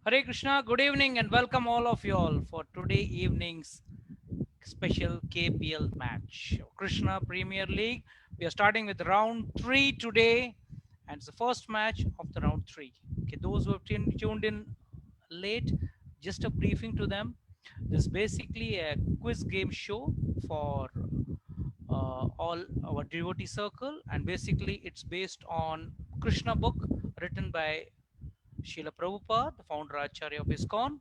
Hare Krishna, good evening and welcome all of you all for today evening's special KPL match. Krishna Premier League. We are starting with round 3 today and it's the first match of the round 3. Okay, those who have tuned in late, just a briefing to them. This is basically a quiz game show for all our devotee circle, and basically it's based on Krishna book written by Srila Prabhupada, the founder Acharya of ISKCON,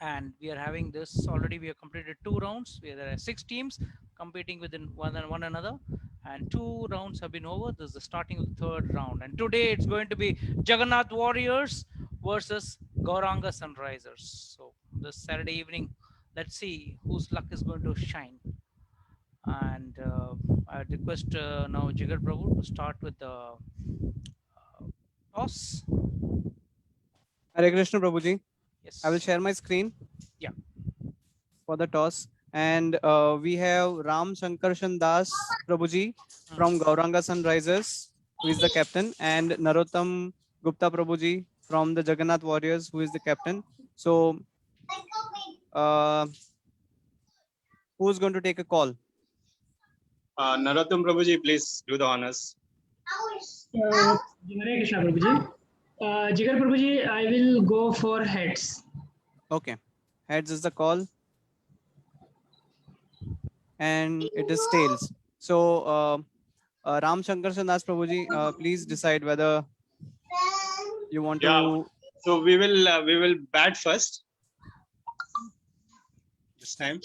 and we are having this already. We have completed 2 rounds where there are 6 teams competing within one another, and 2 rounds have been over. This is the starting of the third round, and today it's going to be Jagannath Warriors versus Gauranga Sunrisers. So this Saturday evening, let's see whose luck is going to shine. And I request now Jigar Prabhu to start with the toss. Hare Krishna Prabhuji. Yes. I will share my screen. Yeah. For the toss. And we have Ram Shankarshan Das Prabhuji from Gauranga Sunrisers, who is the captain, and Narottam Gupta Prabhuji from the Jagannath Warriors, who is the captain. So, who's going to take a call? Narottam Prabhuji, please do the honors. Hare Krishna Prabhuji. Jigar Prabhuji, I will go for heads. Okay. Heads is the call. And it is tails. So, Ram Shankarshan Das Prabhuji, please decide whether you want to. So we will bat first this time.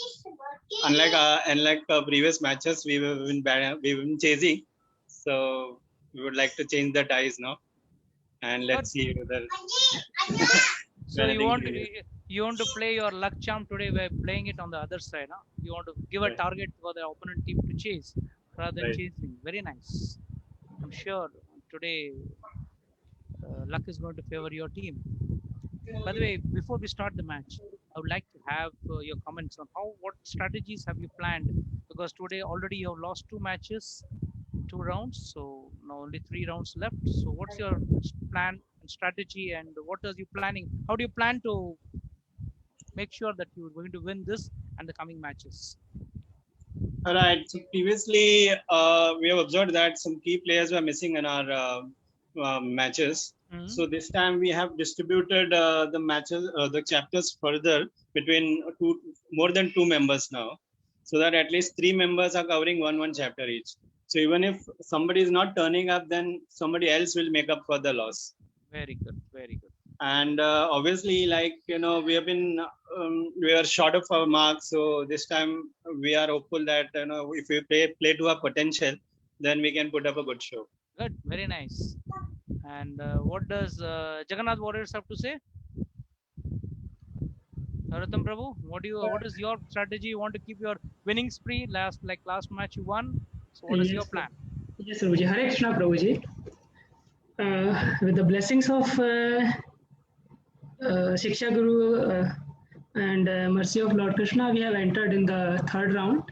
Unlike previous matches, we've been chasing. So we would like to change the dice now, and let's see whether. So you want to play your luck charm today by playing it on the other side, huh? You want to give a target for the opponent team to chase rather than chasing. Very nice. I'm sure today luck is going to favor your team. By the way, before we start the match, I would like to have your comments on what strategies have you planned, because today already you have lost 2 matches, 2 rounds, so now only 3 rounds left. So what's your plan and strategy, and what are you planning? How do you plan to make sure that you're going to win this and the coming matches? All right. So previously, we have observed that some key players were missing in our matches. So this time we have distributed the matches, the chapters further between more than 2 members now, so that at least 3 members are covering one chapter each. So even if somebody is not turning up, then somebody else will make up for the loss. Very good, very good. And obviously, we have been we are short of our marks, so this time we are hopeful that if we play to our potential, then we can put up a good show. Good, very nice. And what does Jagannath Warriors have to say? Narottam Prabhu, what is your strategy? You want to keep your winning spree last match you won. So what is your plan? Yes, Prabhuji. Hare Krishna Prabhuji. With the blessings of Shiksha Guru and mercy of Lord Krishna, we have entered in the third round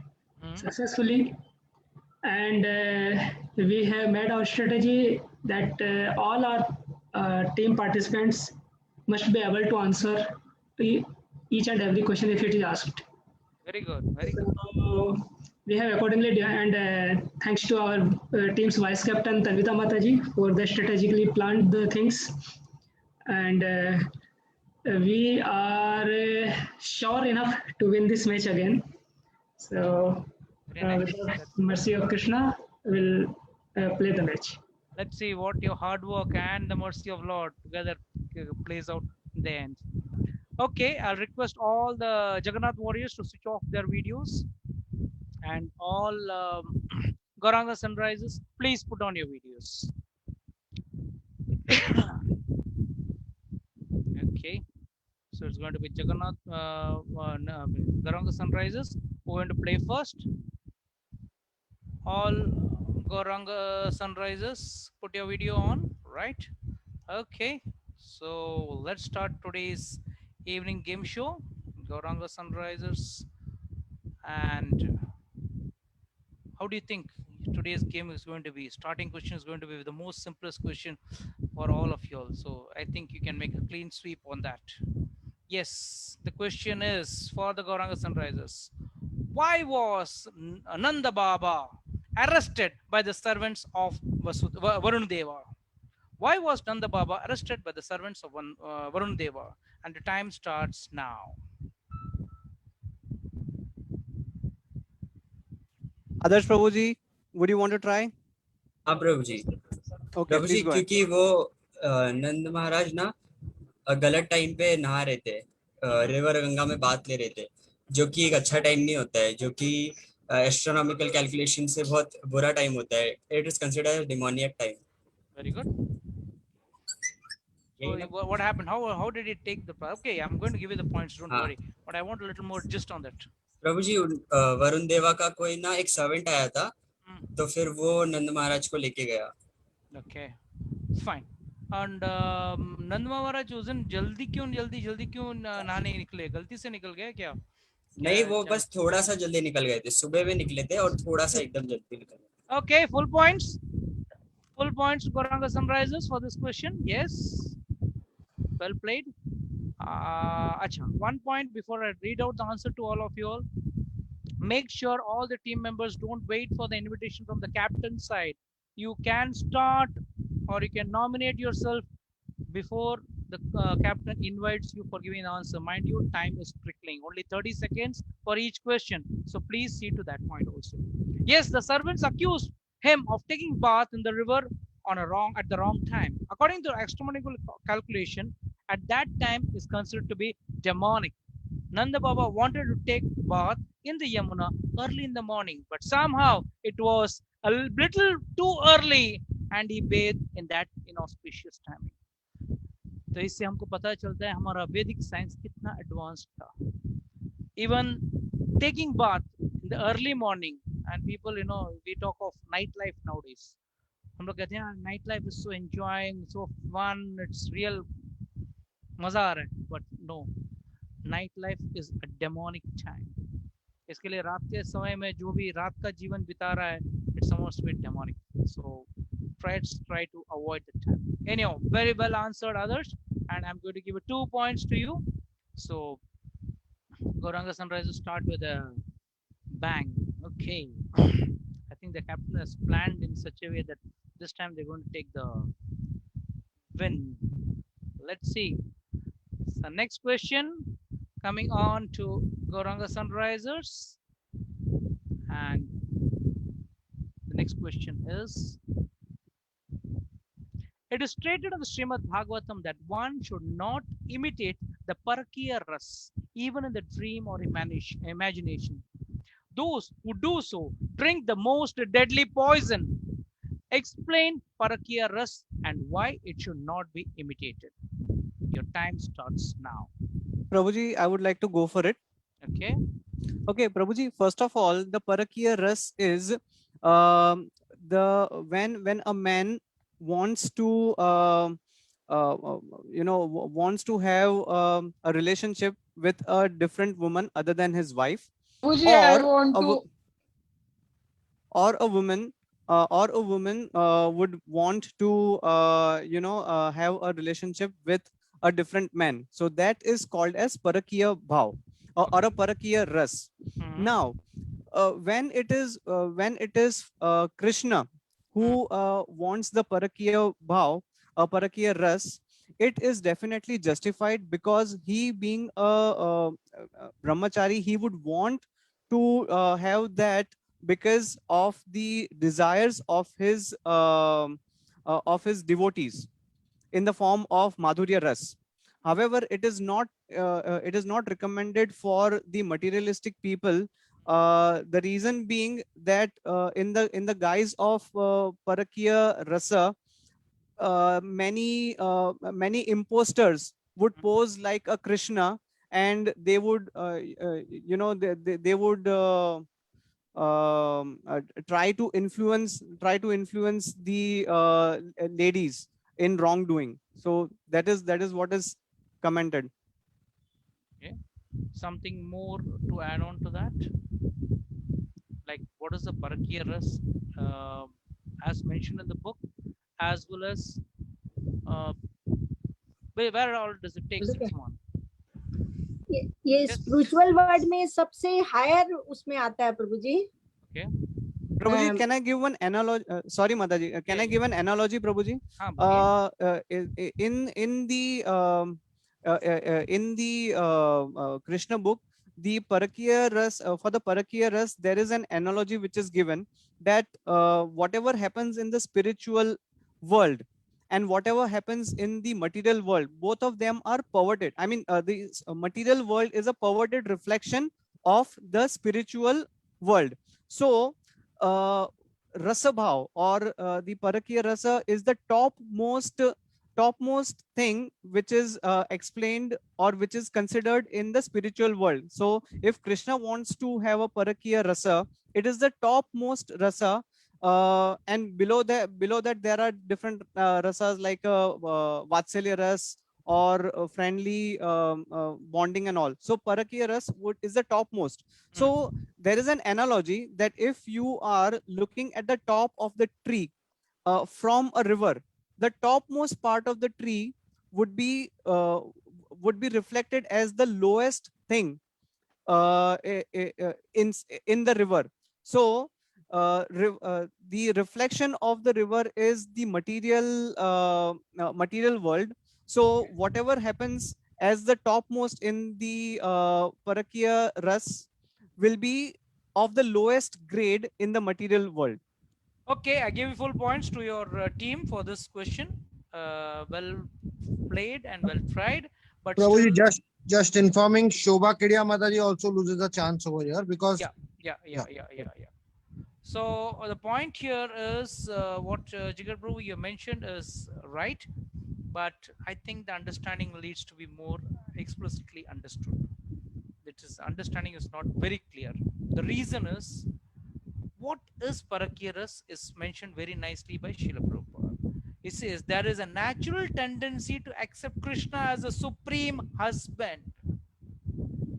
successfully, and we have made our strategy that all our team participants must be able to answer each and every question if it is asked. Very good, very good. So we have accordingly, and thanks to our team's vice captain Tanvita Mataji for the strategically planned the things, and we are sure enough to win this match again. So with the mercy of Krishna, we'll play the match. Let's see what your hard work and the mercy of Lord together plays out in the end. Okay, I'll request all the Jagannath Warriors to switch off their videos, and all Gauranga Sunrisers, please put on your videos. Okay, so it's going to be Jagannath Gauranga Sunrisers who are going to play first. All Gauranga Sunrisers, put your video on, right? Okay, so let's start today's evening game show. Gauranga Sunrisers. And how do you think today's game is going to be, starting question is going to be the most simplest question for all of you all. So I think you can make a clean sweep on that. Yes, the question is for the Gauranga Sunrisers. Why was Nanda Baba arrested by the servants of Varun Deva? Why was Nanda Baba arrested by the servants of Varun Deva? And the time starts now. Adarsh Prabhuji, would you want to try? हाँ प्रभु जी। Okay, Prabhu ji please go ahead. क्योंकि वो नंद महाराज ना गलत time पे नहा रहे थे, river Ganga में बात ले रहे थे, जो कि एक अच्छा टाइम नहीं होता है, जो कि एस्ट्रोनॉमिकल कैलकुलेशन से बहुत बुरा टाइम होता है। It is considered demoniac time. Very good. So what happened? How did he take the? Okay, I'm going to give you the points. Don't worry. But I want a little more gist on that. प्रभु जी वरुण देवा का कोई ना एक servant आया था, तो फिर वो नंद महाराज को लेके गया। Okay, fine. And नंद महाराज उस दिन जल्दी क्यों नहाने निकले? गलती से निकल गए क्या? नहीं, वो बस थोड़ा सा जल्दी निकल गए थे, सुबह में निकले थे और थोड़ा सा एकदम जल्दी निकल गए। Okay, full points. Full points to Gauranga Sunrisers for this question. Yes, well played. Acha, 1 point before I read out the answer to all of you all. Make sure all the team members don't wait for the invitation from the captain's side. You can start or you can nominate yourself before the captain invites you for giving the answer. Mind you, time is trickling. Only 30 seconds for each question. So please see to that point also. Yes, the servants accused him of taking bath in the river at the wrong time. According to astronomical calculation, at that time is considered to be demonic. Nanda Baba wanted to take bath in the Yamuna early in the morning, but somehow it was a little too early and he bathed in that inauspicious timing. तो इससे हमको पता चलता है हमारा वैदिक science कितना advanced था. Even taking bath in the early morning, and people, we talk of nightlife nowadays. हम लोग कहते हैं nightlife is so enjoying, so fun, it's real, मजा आ रहा है. But no, nightlife is a demonic time. इसके लिए रात के समय में जो भी रात का जीवन बिता रहा है, it's supposed to be demonic. So try to avoid the time. Anyhow, very well answered, others, and I'm going to give 2 points to you. So Gauranga Sunrisers start with a bang. Okay, I think the captain has planned in such a way that this time they're going to take the win. Let's see. So next question coming on to Gauranga Sunrisers, and the next question is: it is stated in the Srimad Bhagavatam that one should not imitate the Parakiya Ras, even in the dream or imagination. Those who do so drink the most deadly poison. Explain Parakiya Ras and why it should not be imitated. Your time starts now. Prabhuji, I would like to go for it. Okay. Okay, Prabhuji, first of all, the Parakiya Ras is when a man wants to wants to have a relationship with a different woman other than his wife, or a woman would want to have a relationship with a different man. So that is called as Parakiya Bhav or a Parakiya Ras. Now, when it is Krishna who wants the Parakiya Bhav, Parakiya Ras, it is definitely justified, because he being a brahmachari, he would want to have that because of the desires of his devotees in the form of Madhurya Ras. However, it is not recommended for the materialistic people. The reason being that in the guise of Parakiya Rasa, many imposters would pose like a Krishna, and they would they would try to influence the ladies in wrongdoing. So that is what is commented. Okay. Something more to add on to that? Like, what is the Parakiya Ras? as mentioned in the book, as well as uh, where all does it take 6 months? ये Yes. Spiritual world में सबसे higher उसमें आता है प्रभु जी. Okay. Prabhuji, can I give one analogy? Sorry, Mataji. Can Yeah, I give an analogy, Prabhuji? हाँ बोलिए. In the Krishna book, the Parakiya Ras, for the Parakiya Ras, there is an analogy which is given that whatever happens in the spiritual world and whatever happens in the material world, both of them are perverted. I mean, the material world is a perverted reflection of the spiritual world. So, rasa bhav or the Parakiya rasa is the topmost thing which is explained or which is considered in the spiritual world. So if Krishna wants to have a Parakiya rasa, it is the topmost rasa, and below that there are different rasas like Vatsalya ras or friendly bonding and all. So Parakiya ras is the topmost. So there is an analogy that if you are looking at the top of the tree from a river, the topmost part of the tree would be reflected as the lowest thing in the river. So the reflection of the river is the material world. So whatever happens as the topmost in the Parakiya ras will be of the lowest grade in the material world. Okay, I give you full points to your team for this question. Well played and well tried, but Prabhuji, still, just informing, Shobha Kedia Mataji also loses a chance over here because yeah. So the point here is what Jigar Prabhu you mentioned is right, but I think the understanding needs to be more explicitly understood. That is, understanding is not very clear. The reason is, what is Parakiya ras is mentioned very nicely by Srila Prabhupada. He says there is a natural tendency to accept Krishna as a supreme husband.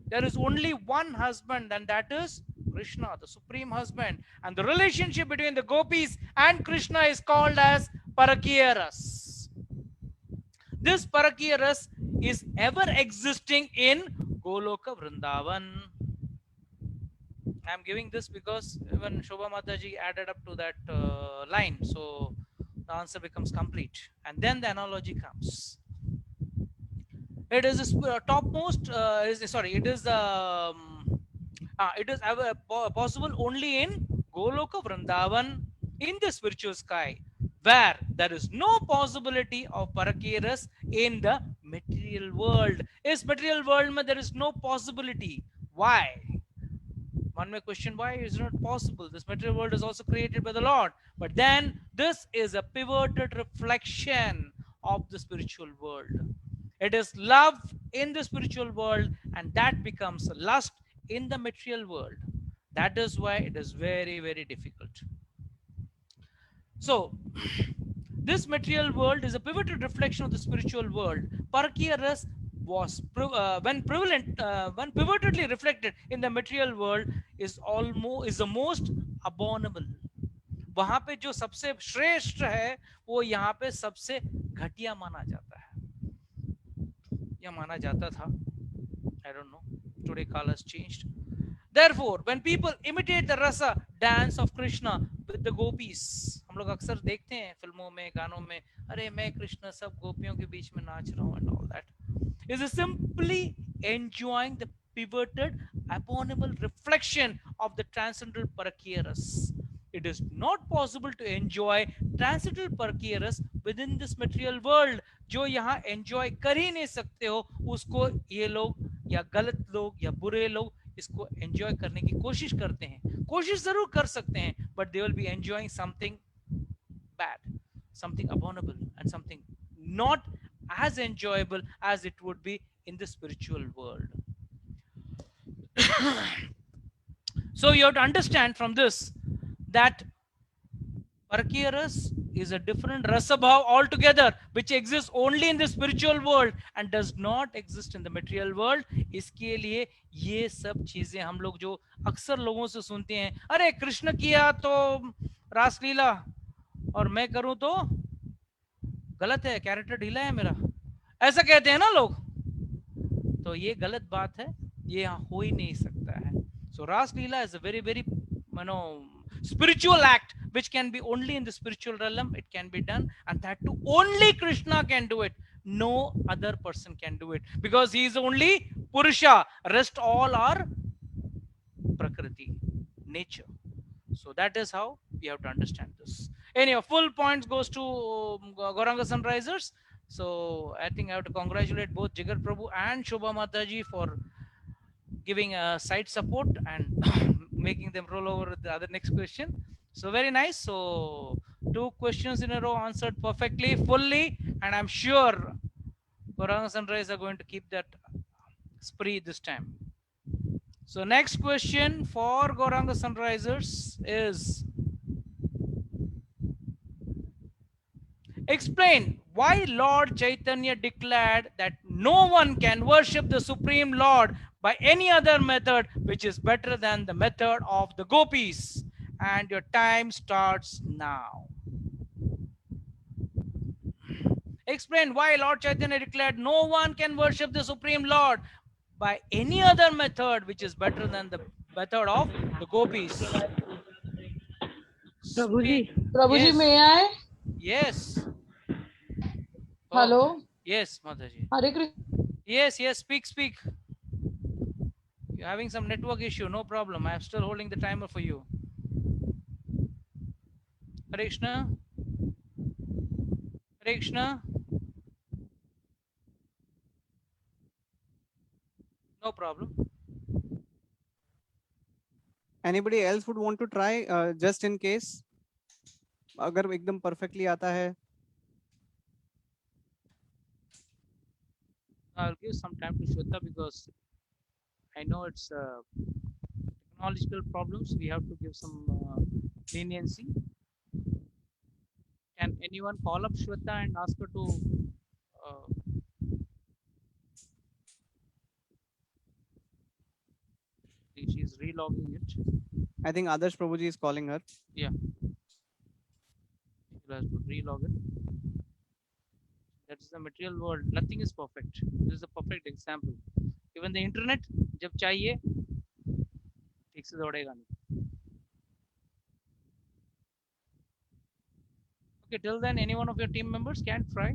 There is only one husband, and that is Krishna, the supreme husband. And the relationship between the gopis and Krishna is called as Parakiya ras. This Parakiya ras is ever existing in Goloka Vrindavan. I'm giving this because when Shobha Mataji added up to that line, so the answer becomes complete. And then the analogy comes. It is a topmost, it is ever possible only in Goloka Vrindavan, in the spiritual sky, where there is no possibility of Parakiya ras in the material world. Is material world there is no possibility. Why? One may question, why is it not possible? This material world is also created by the Lord. But then this is a pivoted reflection of the spiritual world. It is love in the spiritual world, and that becomes lust in the material world. That is why it is very, very difficult. So, this material world is a pivoted reflection of the spiritual world. Parakiya ras was when pivotedly reflected in the material world is the most abominable. वहां पे जो सबसे श्रेष्ठ है वो यहाँ पे सबसे घटिया माना जाता है, या माना जाता था. I don't know. Today color has changed. Therefore, when people imitate the rasa dance of Krishna with the gopis, हम लोग अक्सर देखते हैं फिल्मों में, गानों में, अरे मैं कृष्ण सब गोपियों के बीच में नाच रहा हूँ and all that, is simply enjoying the pivoted, abominable reflection of the transcendental Parakiya ras. It is not possible to enjoy transcendental Parakiya ras within this material world. जो यहाँ enjoy कर ही नहीं सकते हो, उसको ये लोग या गलत लोग या बुरे लोग इसको enjoy करने की कोशिश करते हैं. कोशिश जरूर कर सकते हैं, but they will be enjoying something bad, something abominable, and something not as enjoyable as it would be in the spiritual world. So you have to understand from this that Parakiya ras is a different rasabhav altogether, which exists only in the spiritual world and does not exist in the material world. इसके लिए ये सब चीजें हम लोग जो अक्सर लोगों से सुनते हैं, अरे कृष्ण किया तो रासलीला और मैं करूं तो गलत है, कैरेक्टर ढीला है मेरा, ऐसा कहते हैं ना लोग, तो ये गलत बात है, ये यहाँ हो ही नहीं सकता है. So Raslila is a very very spiritual act which can be only in the spiritual realm. It can be done, and that too only Krishna can do it. No other person can do it because he is only Purusha. Rest all are Prakriti, nature. So that is how we have to understand this. Anyhow, full points goes to Gauranga Sunrisers. So I think I have to congratulate both Jigar Prabhu and Shobha Mataji for giving a side support and making them roll over the other next question. So very nice. So 2 questions in a row answered perfectly, fully, and I'm sure Gauranga Sunrise are going to keep that spree this time. So next question for Gauranga Sunrisers is, explain why Lord Chaitanya declared that no one can worship the Supreme Lord by any other method which is better than the method of the gopis. And your time starts now. Explain why Lord Chaitanya declared no one can worship the Supreme Lord by any other method which is better than the method of the gopis. Prabhuji, Yes. may I? Yes. Hello. Yes, Mataji. Hare Krishna. Yes, speak. You're having some network issue, no problem. I'm still holding the timer for you. Hare Krishna. Hare Krishna. No problem. Anybody else would want to try just in case? अगर एकदम perfectly आता है. I'll give some time to Shweta because I know it's technological problems. We have to give some leniency. Can anyone call up Shweta and ask her to she's relogging it. I think Adarsh Prabhuji is calling her. Yeah. She has to relog it. That is the material world. Nothing is perfect. This is a perfect example. Even the internet, जब चाहिए ठीक से दौड़ेगा नहीं. Okay, till then, any one of your team members can try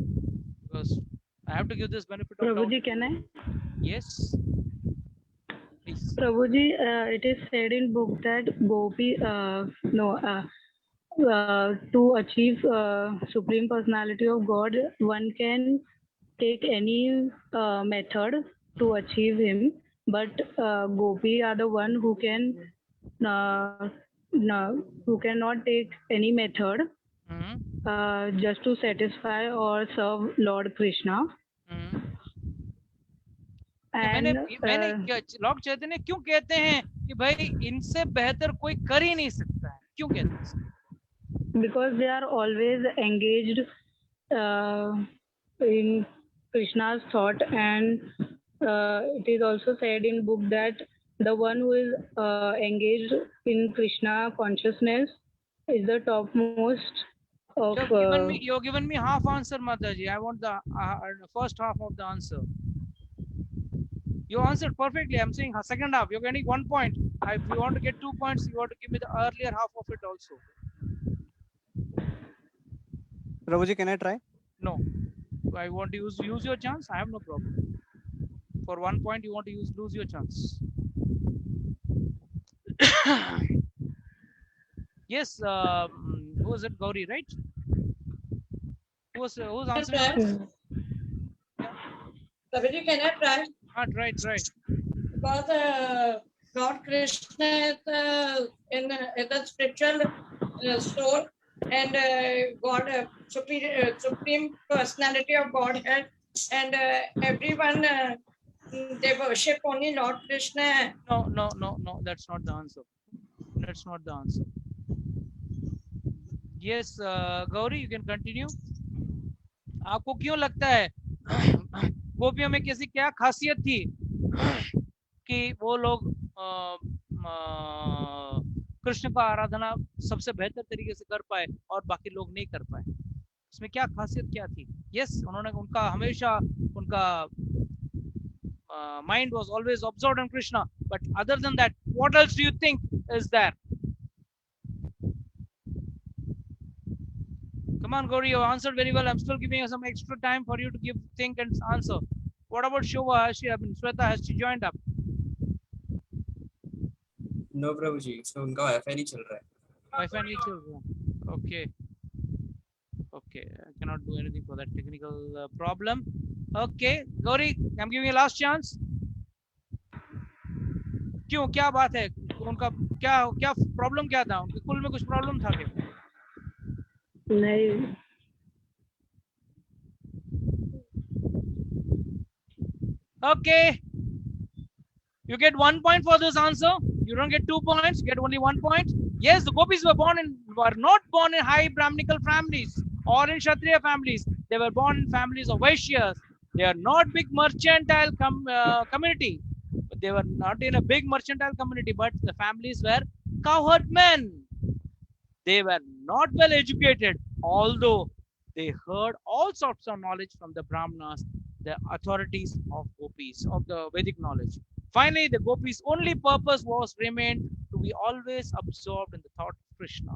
because I have to give this benefit of doubt. Prabhuji, can I? Yes. Please. Prabhuji, it is said in book that to achieve Supreme Personality of God, one can take any method to achieve him, but Gopi are the one who cannot take any method just to satisfy or serve Lord Krishna. मैंने Lord चैतन्य क्यों कहते हैं कि भाई इनसे बेहतर कोई कर ही नहीं सकता है, क्यों कहते हैं? Because they are always engaged in Krishna's thought, and it is also said in book that the one who is engaged in Krishna consciousness is the topmost of. You've given me half answer, Mataji. I want the first half of the answer. You answered perfectly. I'm saying second half. You're getting 1 point. If you want to get 2 points, you want to give me the earlier half of it also. Prabhuji, can I try? No. I want to use your chance. I have no problem. For 1 point, you want to lose your chance. Yes. Who is it? Gauri, right? Who's answering? Prabhuji, can I try? Right. Because Lord Krishna is in the spiritual soul, and God, supreme personality of Godhead, and everyone they worship only Lord Krishna. No. That's not the answer. Yes, Gauri, you can continue. आपको क्यों लगता है गोपियों में कैसी क्या खासियत थी कि वो लोग कृष्ण का आराधना सबसे बेहतर तरीके से कर पाए और बाकी लोग नहीं कर पाए? इसमें क्या खासियत क्या थी? यस, उन्होंने उनका हमेशा उनका mind was always absorbed on Krishna, but other than that, what else do you think is there? Come on, Gauri, you answered very well. I'm still giving you some extra time for you to think and answer. What about Shobha? Sweta, has she joined up? No Prabhu ji, so उनका wifi नहीं चल रहा है. Wi-Fi नहीं चल रहा. Okay. Okay, I cannot do anything for that technical problem. Okay, Gauri, I'm giving you a last chance. क्यों, क्या बात है? उनका क्या क्या प्रॉब्लम क्या था? उनके कुल में कुछ प्रॉब्लम था क्या? नहीं. Okay, you get 1 point for this answer. You don't get 2 points. You get only 1 point. Yes, the gopis were not born in high Brahminical families or in Kshatriya families. They were born in families of Vaishyas. They are not big mercantile community. But they were not in a big mercantile community, but the families were cowherd men. They were not well educated, although they heard all sorts of knowledge from the Brahmanas, the authorities of gopis, of the Vedic knowledge. Finally, the gopis' only purpose was remained to be always absorbed in the thought of Krishna.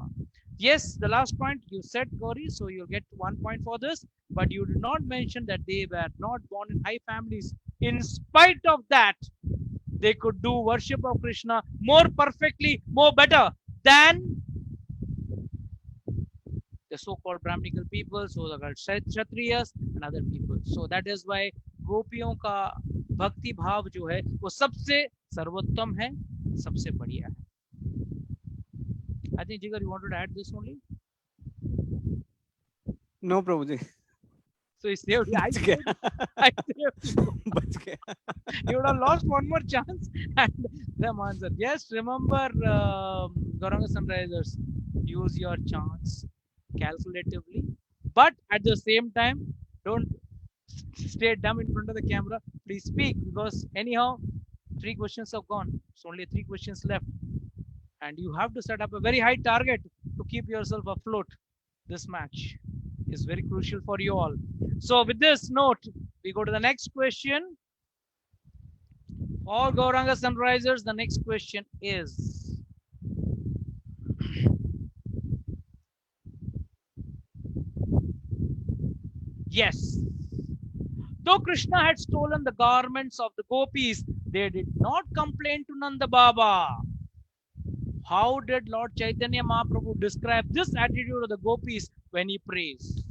Yes, the last point you said, Gauri, so you'll get 1 point for this, but you did not mention that they were not born in high families. In spite of that, they could do worship of Krishna more perfectly, more better than the so-called Brahminical people, so the Kshatriyas and other people. So that is why गोपियों का भक्ति भाव जो है वो सबसे सर्वोत्तम है, सबसे बढ़िया है. I think Jigar, you wanted to add this only? No, Prabhuji. So he saved you. I saved you. You would have lost one more chance and them answer. Yes, remember Gauranga Sunrisers, use your chance calculatively, but at the same time, don't stay dumb in front of the camera. Please speak, because anyhow 3 questions have gone. It's only 3 questions left, and you have to set up a very high target to keep yourself afloat. This match is very crucial for you all. So with this note, we go to the next question. All Gauranga Sunrisers, the next question is, yes, though Krishna had stolen the garments of the gopis, they did not complain to Nanda Baba. How did Lord Chaitanya Mahaprabhu describe this attitude of the gopis when he prays?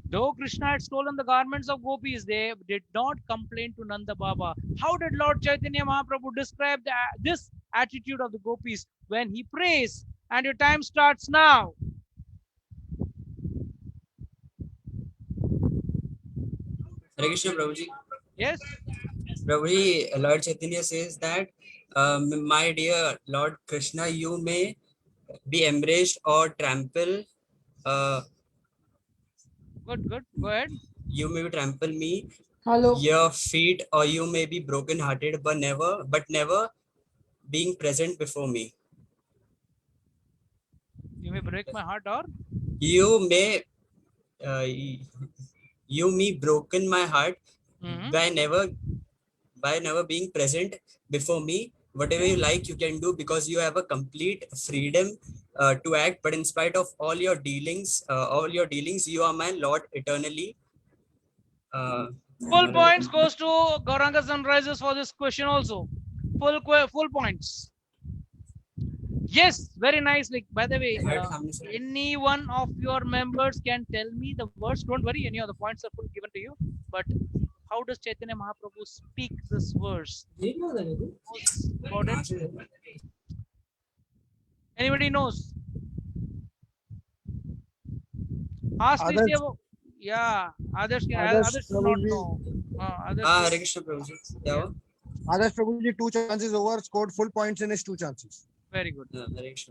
Though Krishna had stolen the garments of gopis, they did not complain to Nanda Baba. How did Lord Chaitanya Mahaprabhu describe this attitude of the gopis when he prays? And your time starts now. Hare Krishna, Prabhuji. Yes. Prabhuji, Lord Chaitanya says that, my dear Lord Krishna, you may be embraced or trample. Good. Go ahead. You may trample me, Hello. your feet, or you may be broken-hearted, but never being present before me. You may break my heart, or you may broken my heart by never being present before me. Whatever you like, you can do, because you have a complete freedom to act. But in spite of all your dealings, you are my Lord eternally. Full points goes to Gauranga Sunrisers for this question also. Full points. Yes, very nicely. By the way, any one of your members can tell me the words. Don't worry, any of the points are full given to you. But how does Chaitanya Mahaprabhu speak this verse? Anybody knows? Ask this. Yeah, others do not know. Hare Krishna, Prabhuji. Yeah. Adarsh Prabhuji, 2 chances over, scored full points in his 2 chances. Very good.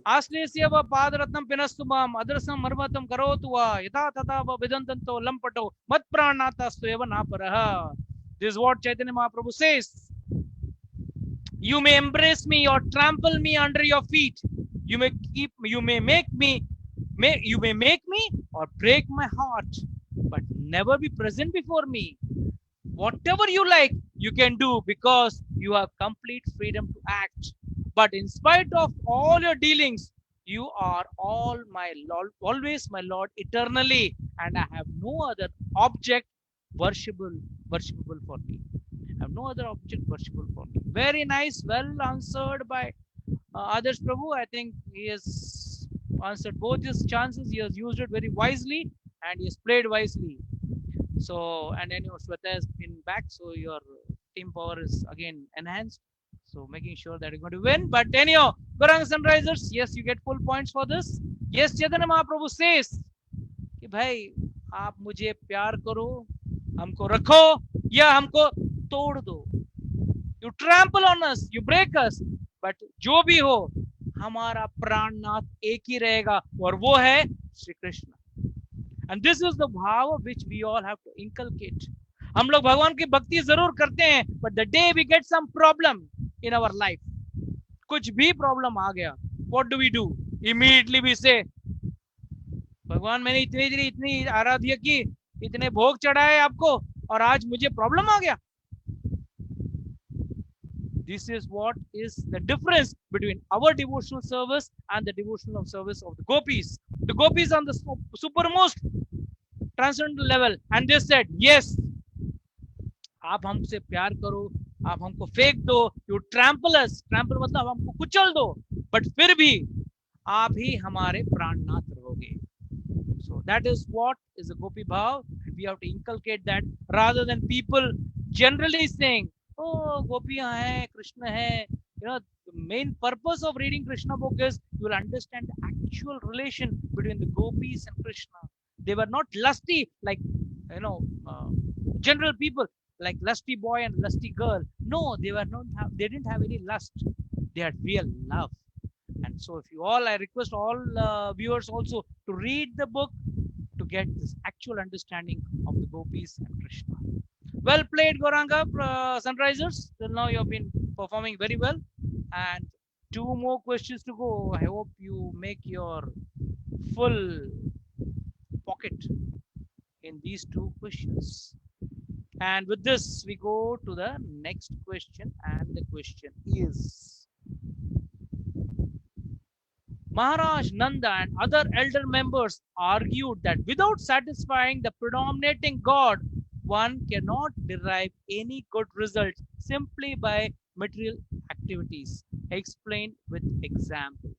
Aslisya va padratnam pinastumam adrasam marmatam karotu va yatha tatha va vidantanto lampato mat pranatastu eva naparaha. This is what Chaitanya Mahaprabhu says. You may embrace me or trample me under your feet. You may make me or break my heart, but never be present before me. Whatever you like, you can do because you have complete freedom to act. But in spite of all your dealings, you are all my Lord, always my Lord eternally, and I have no other object worshipable for me. I have no other object worshipable for me. Very nice, well answered by Adarsh Prabhu. I think he has answered both his chances. He has used it very wisely and he has played wisely. So, and anyway, Sweta has been back, so your team power is again enhanced. So, making sure that you're going to win. But anyhow, Gauranga Sunrisers, yes, you get full points for this. Yes, Chaitanya Mahaprabhu says कि भाई आप मुझे प्यार करो, हमको रखो या हमको तोड़ दो. You trample on us, you break us, but जो भी हो हमारा प्राणनाथ एक ही रहेगा और वो है Shri Krishna. And this is the bhava which we all have to inculcate. हम लोग भगवान की भक्ति जरूर करते हैं, but the day we get some problem in our life, कुछ भी problem आ गया, what do we do? Immediately we say, भगवान मैंने इतनी आराध्य की, इतने भोग चढ़ाए आपको, और आज मुझे problem आ गया. This is what is the difference between our devotional service and the devotional service of the gopis. The gopis on the supermost transcendental level, and they said, yes, आप हमसे प्यार करो, आप हमको फेंक दो, you trample us, trample मतलब हमको कुचल दो, but फिर भी आप ही हमारे प्राणनाथ रहोगे. So that is what is a gopi bhav. We have to inculcate that rather than people generally saying, oh, gopiyan hai, Krishna hai. You know, the main purpose of reading Krishna book is you will understand the actual relation between the gopis and Krishna. They were not lusty like, you know, general people, like lusty boy and lusty girl. No, they were not. They didn't have any lust. They had real love. And so, if you all, I request all viewers also to read the book to get this actual understanding of the gopis and Krishna. Well played, Gauranga Sunrisers. Till now, you have been performing very well. And 2 more questions to go. I hope you make your full pocket in these 2 questions. And with this, we go to the next question. And the question is, Maharaj Nanda and other elder members argued that without satisfying the predominating god, one cannot derive any good result simply by material activities. Explain with example.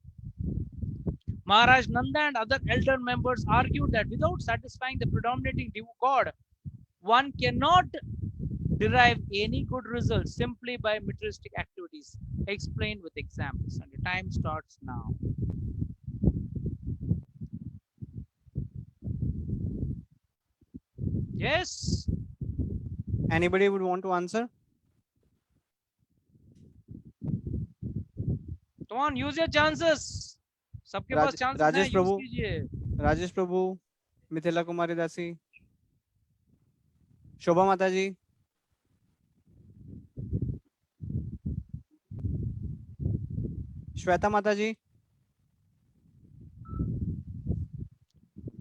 Maharaj Nanda and other elder members argued that without satisfying the predominating god, one cannot derive any good result simply by materialistic activities. Explain with examples. And the time starts now. Yes. Anybody would want to answer? Come on, use your chances. सबके पास chances हैं, Rajesh use प्रभु, कीजिए. राजेश प्रभु, मिथिला कुमारी दासी, शोभा माता जी, श्वेता माता जी.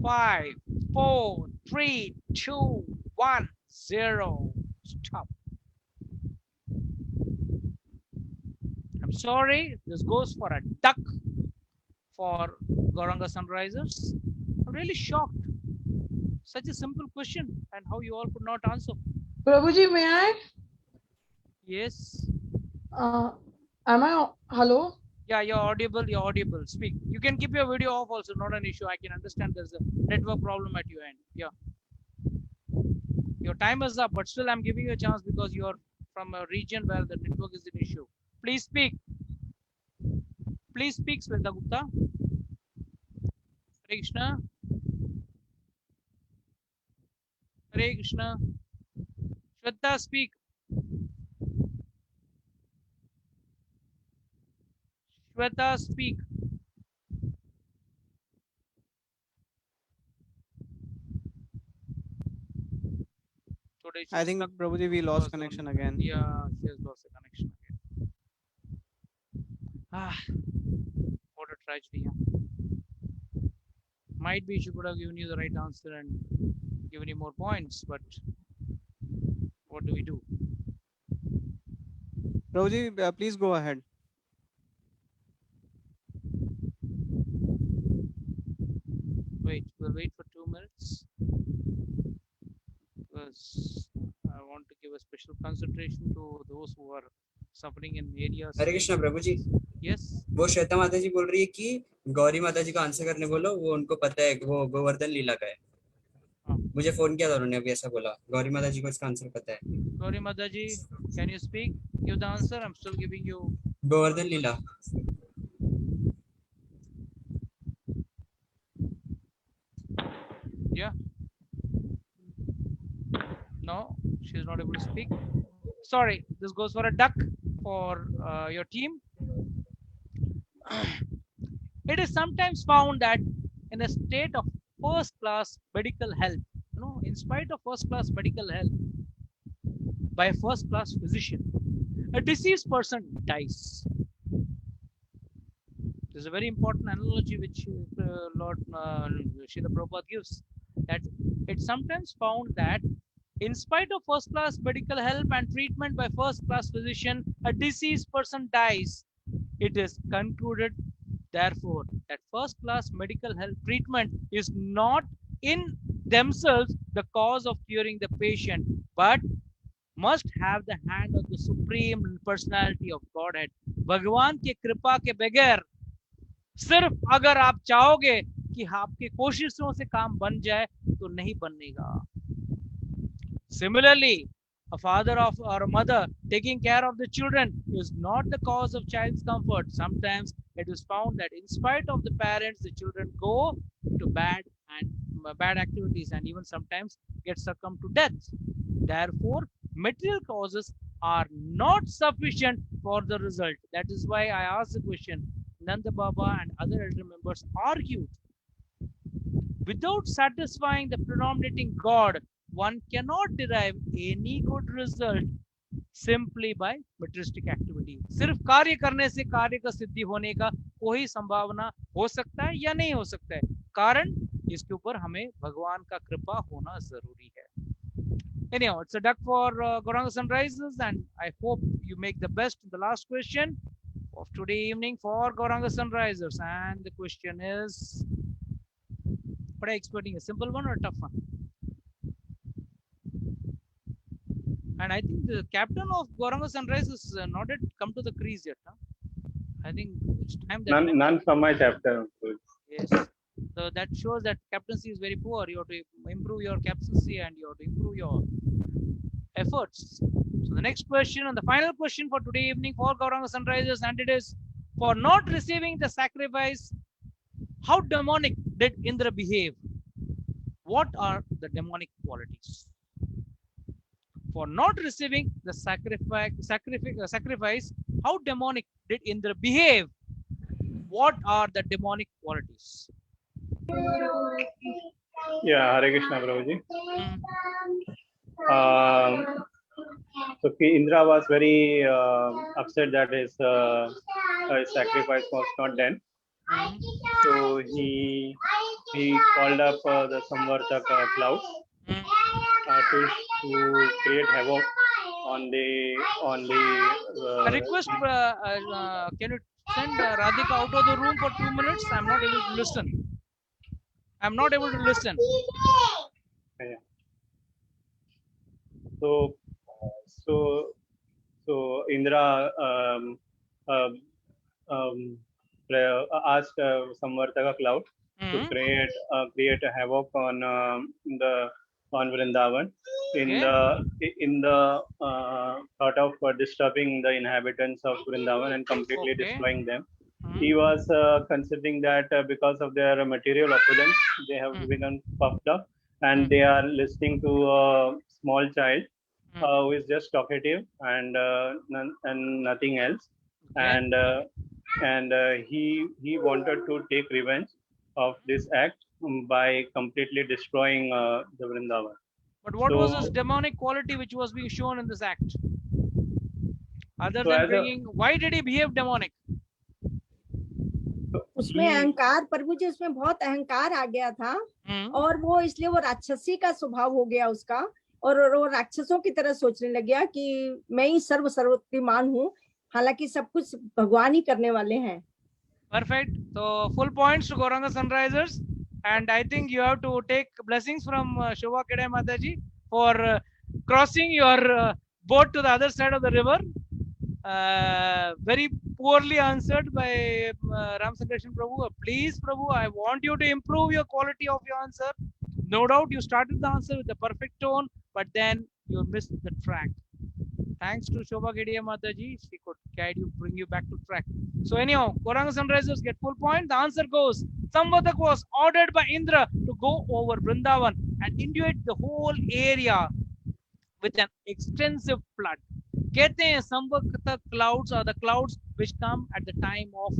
5, 4, 3, 2, 1, 0. Stop. I'm sorry, this goes for a duck for Gauranga Sunrisers. I'm really shocked. Such a simple question, and how you all could not answer. Prabhuji, may I? Yes. Am I? Hello? Yeah, you're audible. You're audible. Speak. You can keep your video off also. Not an issue. I can understand there's a network problem at your end. Yeah. Your time is up, but still I'm giving you a chance because you're from a region where the network is an issue. Please speak. Please speak, Sweta Gupta. Hare Krishna. Hare Krishna. Shweta, speak. Shweta, speak. I think Prabhuji, we lost connection again. Yeah, she has lost the connection again. Ah, what a tragedy. Huh? Might be she could have given you the right answer and given you more points, but what do we do? Prabhuji, please go ahead. Wait, we'll wait for 2 minutes because I want to give a special concentration to those who are suffering in areas. Hare Krishna Prabhu ji. Yes. वो श्वेता माता जी बोल रही है कि गौरी माता जी को answer करने बोलो, वो उनको पता है कि वो गोवर्धन लीला का है. मुझे फोन किया था उन्होंने, अभी ऐसा बोला गौरी माता जी को इसका आंसर पता है. Gauri Mataji, can you speak? Give the answer. I'm still giving you. Govardhan Leela. Yeah. No, she's not able to speak. Sorry, this goes for a duck for your team. It is sometimes found that in a state of first class medical health, in spite of first class medical health by a first class physician, a deceased person dies. This is a very important analogy which Lord Srila Prabhupada gives, that it's sometimes found that in spite of first class medical help and treatment by first class physician, a deceased person dies. It is concluded, therefore, that first class medical health treatment is not in themselves the cause of curing the patient, but must have the hand of the supreme personality of Godhead. भगवान की कृपा के बगैर, सिर्फ अगर आप चाहोगे कि आपकी कोशिशों से काम बन जाए तो नहीं बनेगा. Similarly, a father or a mother taking care of the children is not the cause of child's comfort. Sometimes it is found that in spite of the parents, the children go to bad activities and even sometimes get succumbed to death. Therefore, material causes are not sufficient for the result. That is why I asked the question. Nanda Baba and other elder members argued, without satisfying the predominating God, one cannot derive any good result simply by materialistic activity. सिर्फ कार्य करने से कार्य का सिद्धि होने का कोई संभावना हो सकता है या नहीं हो सकता है. कारण इसके ऊपर हमें भगवान का कृपा होना जरूरी है. Anyhow, it's a duck for Gauranga Sunrisers, and I hope you make the best in the last question of today evening for Gauranga Sunrisers. And the question is, what are you expecting, a simple one or a tough one? And I think the captain of Gauranga Sunrisers is not yet come to the crease yet. Huh? I think it's time that none from my chapter. Yes. So that shows that captaincy is very poor. You have to improve your captaincy and you have to improve your efforts. So the next question and the final question for today evening for Gauranga Sunrisers, and it is, for not receiving the sacrifice, how demonic did Indra behave? What are the demonic qualities? For not receiving the sacrifice, how demonic did Indra behave? What are the demonic qualities? Yeah, Hare Krishna, Prabhuji. So Indra was very upset that his sacrifice was not done. So he called up the Samvartaka cloud to create havoc on the. I request, can you send Radhika out of the room for 2 minutes? I'm not able to listen. I'm not able to listen. Yeah. So Indra asked Samvartaka cloud to create a havoc on Vrindavan in the thought of disturbing the inhabitants of Vrindavan and completely destroying them. He was considering that because of their material opulence, they have become puffed up and they are listening to a small child who is just talkative and nothing else. And he wanted to take revenge of this act by completely destroying the Vrindavan. But what was his demonic quality which was being shown in this act? Other than bringing, why did he behave demonic? उसमें अहंकार, प्रभु जी उसमें बहुत अहंकार आ गया था और वो इसलिए वो राक्षसी का स्वभाव हो गया उसका, और वो राक्षसों की तरह सोचने लग गया कि मैं ही सर्वशक्तिमान हूँ, हालांकि सब कुछ भगवान ही करने वाले हैं। Perfect. So full points to Gauranga Sunrisers, and I think you have to take blessings from Shobha Kedai Mataji for crossing your boat to the other side of the river. Very poorly answered by Ram Sankarshan Prabhu. Please, Prabhu, I want you to improve your quality of your answer. No doubt you started the answer with the perfect tone, but then you missed the track. Thanks to Shobha Kedia Mataji, she could guide you, bring you back to track. So anyhow, Gauranga Sunrisers get full point. The answer goes, Samvadak was ordered by Indra to go over Vrindavan and inundate the whole area with an extensive flood. कहते हैं संवत्सर clouds are the clouds which come at the time of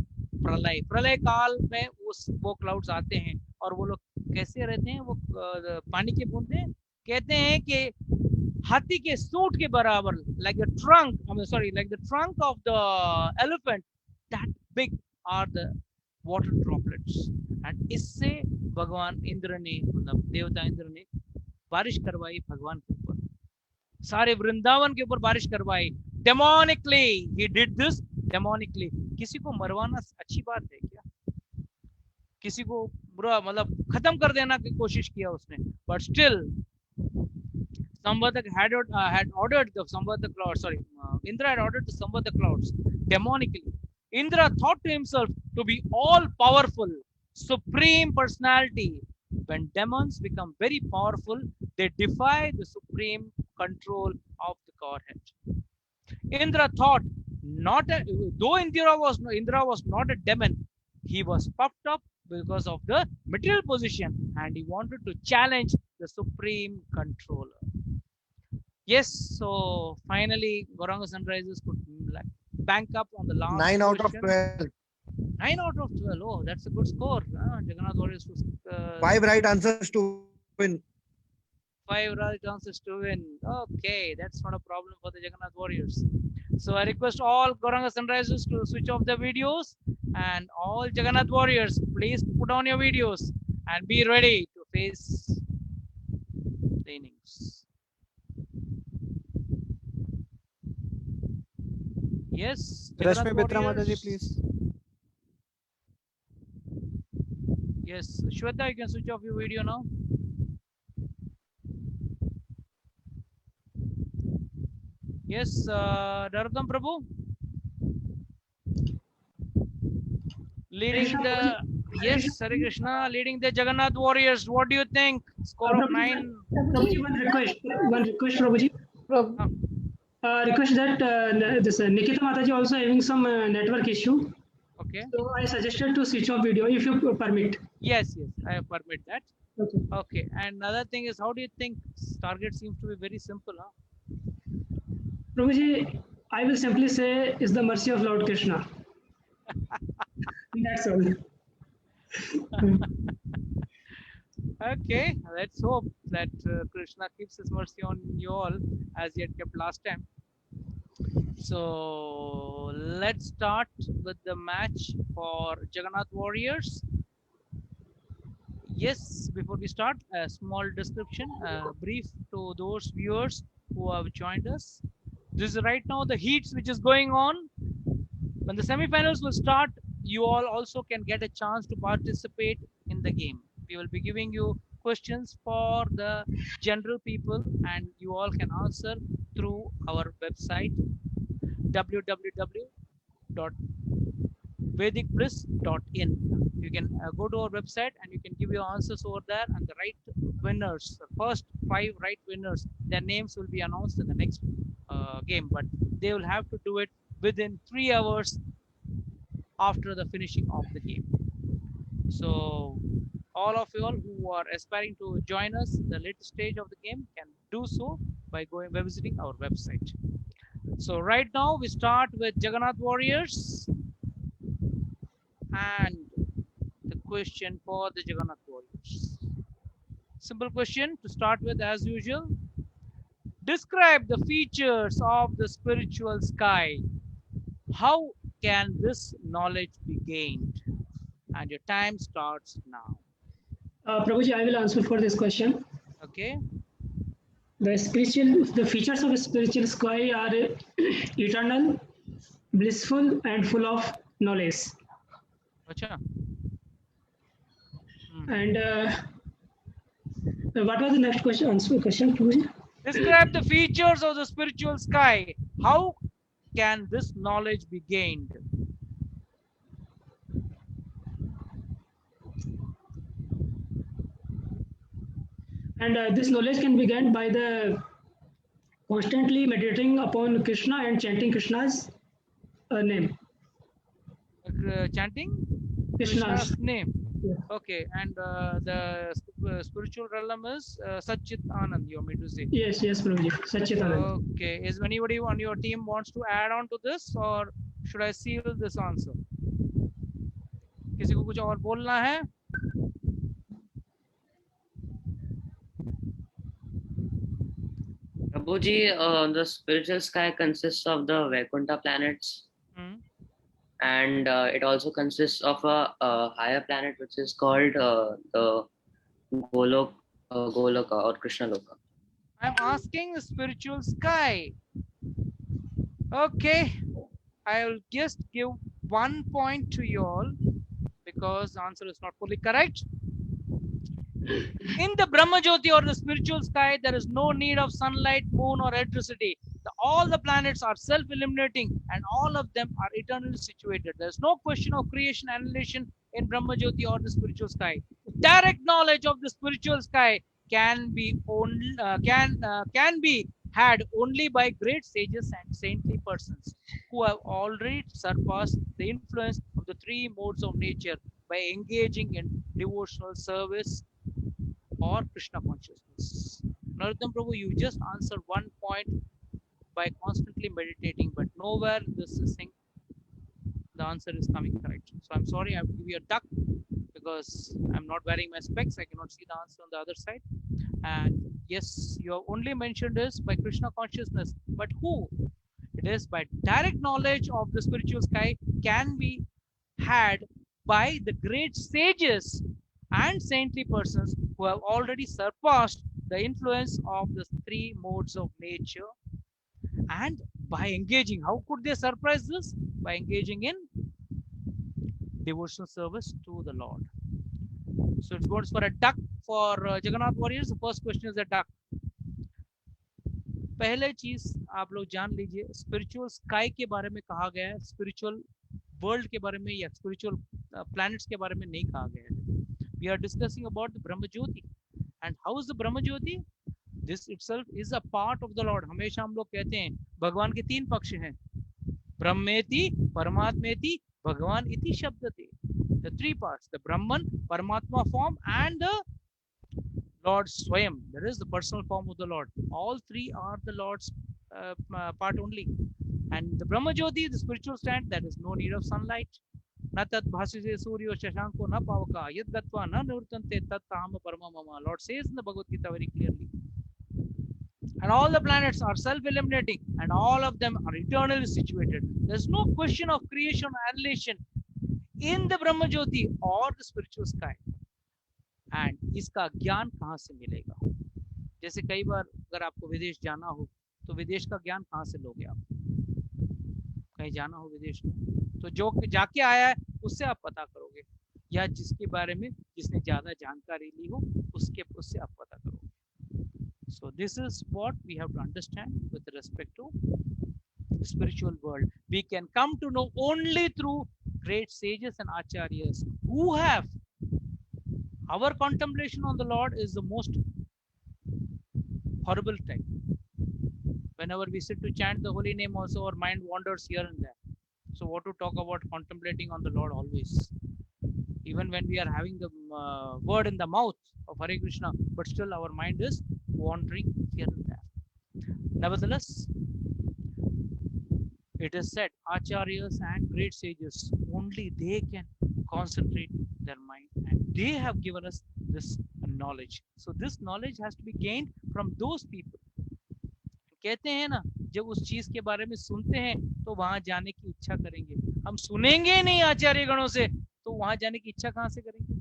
प्रलय. प्रलय काल में वो clouds आते हैं और वो लोग कैसे रहते हैं, वो पानी के बूंदे कहते हैं कि हाथी के सूंड के बराबर, like the trunk, like the trunk of the elephant, that big are the water droplets. And इससे भगवान इंद्र ने, मतलब देवता इंद्र ने बारिश करवाई भगवान के ऊपर, सारे वृंदावन के ऊपर बारिश करवाई. Demonically he did this, demonically. किसी को मरवाना अच्छी बात है क्या? किसी को बुरा, मतलब खत्म कर देना की कोशिश किया उसने, but still Samvadak had ordered the Samvadak clouds, Indra had ordered the Samvadak clouds demonically. Indra thought to himself to be all powerful, supreme personality. When demons become very powerful, they defy the supreme control of the Godhead. Indra thought, though Indra was not a demon, he was puffed up because of the material position and he wanted to challenge the supreme controller. Yes, so finally Gauranga Sunrisers could bank up on the last 9 out of question. 12. 9 out of 12. Oh, that's a good score. Jagannath Warriors was 5 right answers to win. 5 right answers to win. Okay, that's not a problem for the Jagannath Warriors. So I request all Gauranga Sunrisers to switch off the videos, and all Jagannath Warriors, please put on your videos and be ready to face the innings. Yes, Rashmi Jagannath Bitra Mataji, Warriors. please. Yes, Shweta, you can switch off your video now. Yes, Narottam Prabhu. Leading the, yes, Hare Krishna, leading the Jagannath Warriors. What do you think? Score of 9. Prabhuji, one request, Prabhuji. Request that this Nikita Mataji also having some network issue. Okay. So I suggested to switch off video if you permit. Yes, I permit that. Okay. Okay. And another thing is, how do you think target seems to be very simple, huh? Prabhuji, I will simply say is the mercy of Lord Krishna. That's all. Okay, let's hope that Krishna keeps his mercy on you all as he had kept last time. So let's start with the match for Jagannath Warriors. Yes, before we start, a small description, brief to those viewers who have joined us. This is right now the heats which is going on. When the semifinals will start, you all also can get a chance to participate in the game. We will be giving you questions for the general people and you all can answer through our website www.vedicbliss.in. You can go to our website and you can give your answers over there, and the right winners, the first 5 right winners, their names will be announced in the next game, but they will have to do it within 3 hours after the finishing of the game. So all of you all who are aspiring to join us in the latest stage of the game can do so by visiting our website. So right now we start with Jagannath Warriors, and the question for the Jagannath Warriors. Simple question to start with as usual. Describe the features of the spiritual sky. How can this knowledge be gained? and your time starts now. Prabhuji, I will answer for this question. Okay. The features of a spiritual sky are eternal, blissful, and full of knowledge. Achha. And what was the next question? Prabhuji? Describe the features of the spiritual sky. How can this knowledge be gained? And this knowledge can be gained by the constantly meditating upon Krishna and chanting Krishna's name. Chanting Krishna's name. Yeah. Okay, and the spiritual realm is Satchit Anand, you want me to say? Yes, Prabhuji. Satchit Anand. Okay, is anybody on your team wants to add on to this, or should I seal this answer? किसी को कुछ और बोलना है? Prabhuji, the spiritual sky consists of the Vaikuntha planets, and it also consists of a higher planet which is called the Goloka or Krishna Loka. I'm asking the spiritual sky. Okay, I'll just give 1 point to you all because the answer is not fully correct. In the Brahma Jyoti or the spiritual sky, there is no need of sunlight, moon, or electricity. All the planets are self-illuminating and all of them are eternally situated. There is no question of creation and annihilation in Brahma Jyoti or the spiritual sky. Direct knowledge of the spiritual sky can be had only by great sages and saintly persons who have already surpassed the influence of the three modes of nature by engaging in devotional service or Krishna consciousness. Narottam Prabhu, you just answered 1 point by constantly meditating, but nowhere this is saying the answer is coming correct. So I'm sorry, I have to give you a duck because I'm not wearing my specs. I cannot see the answer on the other side. And yes, you have only mentioned this by Krishna consciousness, but who? It is by direct knowledge of the spiritual sky can be had by the great sages and saintly persons who have already surpassed the influence of the three modes of nature. And by engaging, how could they surprise this? By engaging in devotional service to the Lord. So it goes for a duck for Jagannath warriors. The first question is a duck. पहले चीज आप लोग जान लीजिए, spiritual sky के बारे में कहा गया है, स्पिरिचुअल वर्ल्ड के बारे में या स्पिरिचुअल प्लैनेट्स के बारे में नहीं कहा गया है. We are discussing about the Brahma Jyoti. And how is the Brahma Jyoti? This itself is a part of the Lord. हमेशा हम लोग कहते हैं भगवान के तीन पक्ष हैं, ब्रह्मेति, परमात्मेति, भगवान इति शब्दते. The three parts, the Brahman, Paramatma form and the Lord Swayam. There is the personal form of the Lord. All three are the Lord's part only. And the Brahma Jyoti, the spiritual stand, there is no need of sunlight. Na tat bhasise suryo shashanko na pavaka yad gatva na nurtante tat taham parama mama. Lord says in the Bhagavad Gita very clearly. And all the planets are self-illuminating and all of them are eternally situated. There's no question of creation or annihilation in the Brahma Jyoti or the spiritual sky. And इसका ज्ञान कहाँ से मिलेगा? जैसे कई बार अगर आपको विदेश जाना हो तो विदेश का ज्ञान कहाँ से लोगे आप? कहीं जाना हो विदेश में तो जो जाके आया है उससे आप पता करोगे, या जिसके बारे में जिसने ज्यादा जानकारी ली हो उससे आप पता करोगे. So this is what we have to understand with respect to the spiritual world. We can come to know only through great sages and acharyas who have. Our contemplation on the Lord is the most horrible time. Whenever we sit to chant the holy name also, our mind wanders here and there. So what to talk about contemplating on the Lord always? Even when we are having the word in the mouth of Hare Krishna, but still our mind is wandering here and there. Nevertheless, it is said, acharyas and great sages, only they can concentrate their mind, and they have given us this knowledge. So this knowledge has to be gained from those people. कहते हैं ना, जब उस चीज के बारे में सुनते हैं तो वहां जाने की इच्छा करेंगे. हम सुनेंगे नहीं आचार्य गणों से तो वहां जाने की इच्छा कहाँ से करेंगे?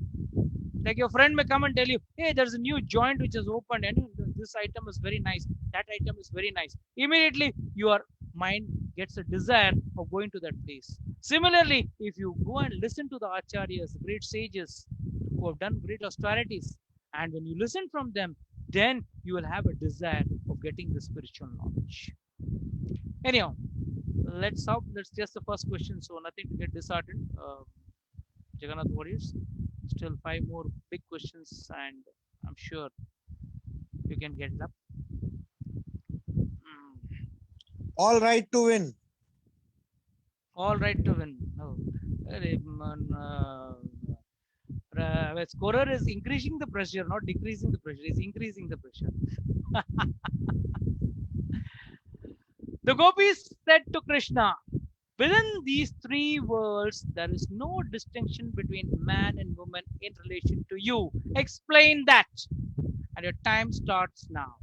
Like your friend may come and tell you, hey, there's a new joint which is opened and this item is very nice, that item is very nice. Immediately your mind gets a desire of going to that place. Similarly, if you go and listen to the acharyas, great sages who have done great austerities, and when you listen from them, then you will have a desire of getting the spiritual knowledge. Anyhow, let's just the first question, so nothing to get disheartened. Jagannath Warriors, still 5 more big questions, and I'm sure you can get it up. All right to win. All right to win. No. Scorer is increasing the pressure, not decreasing the pressure. He's increasing the pressure. The gopis said to Krishna, within these 3 worlds, there is no distinction between man and woman in relation to you. Explain that. And your time starts now.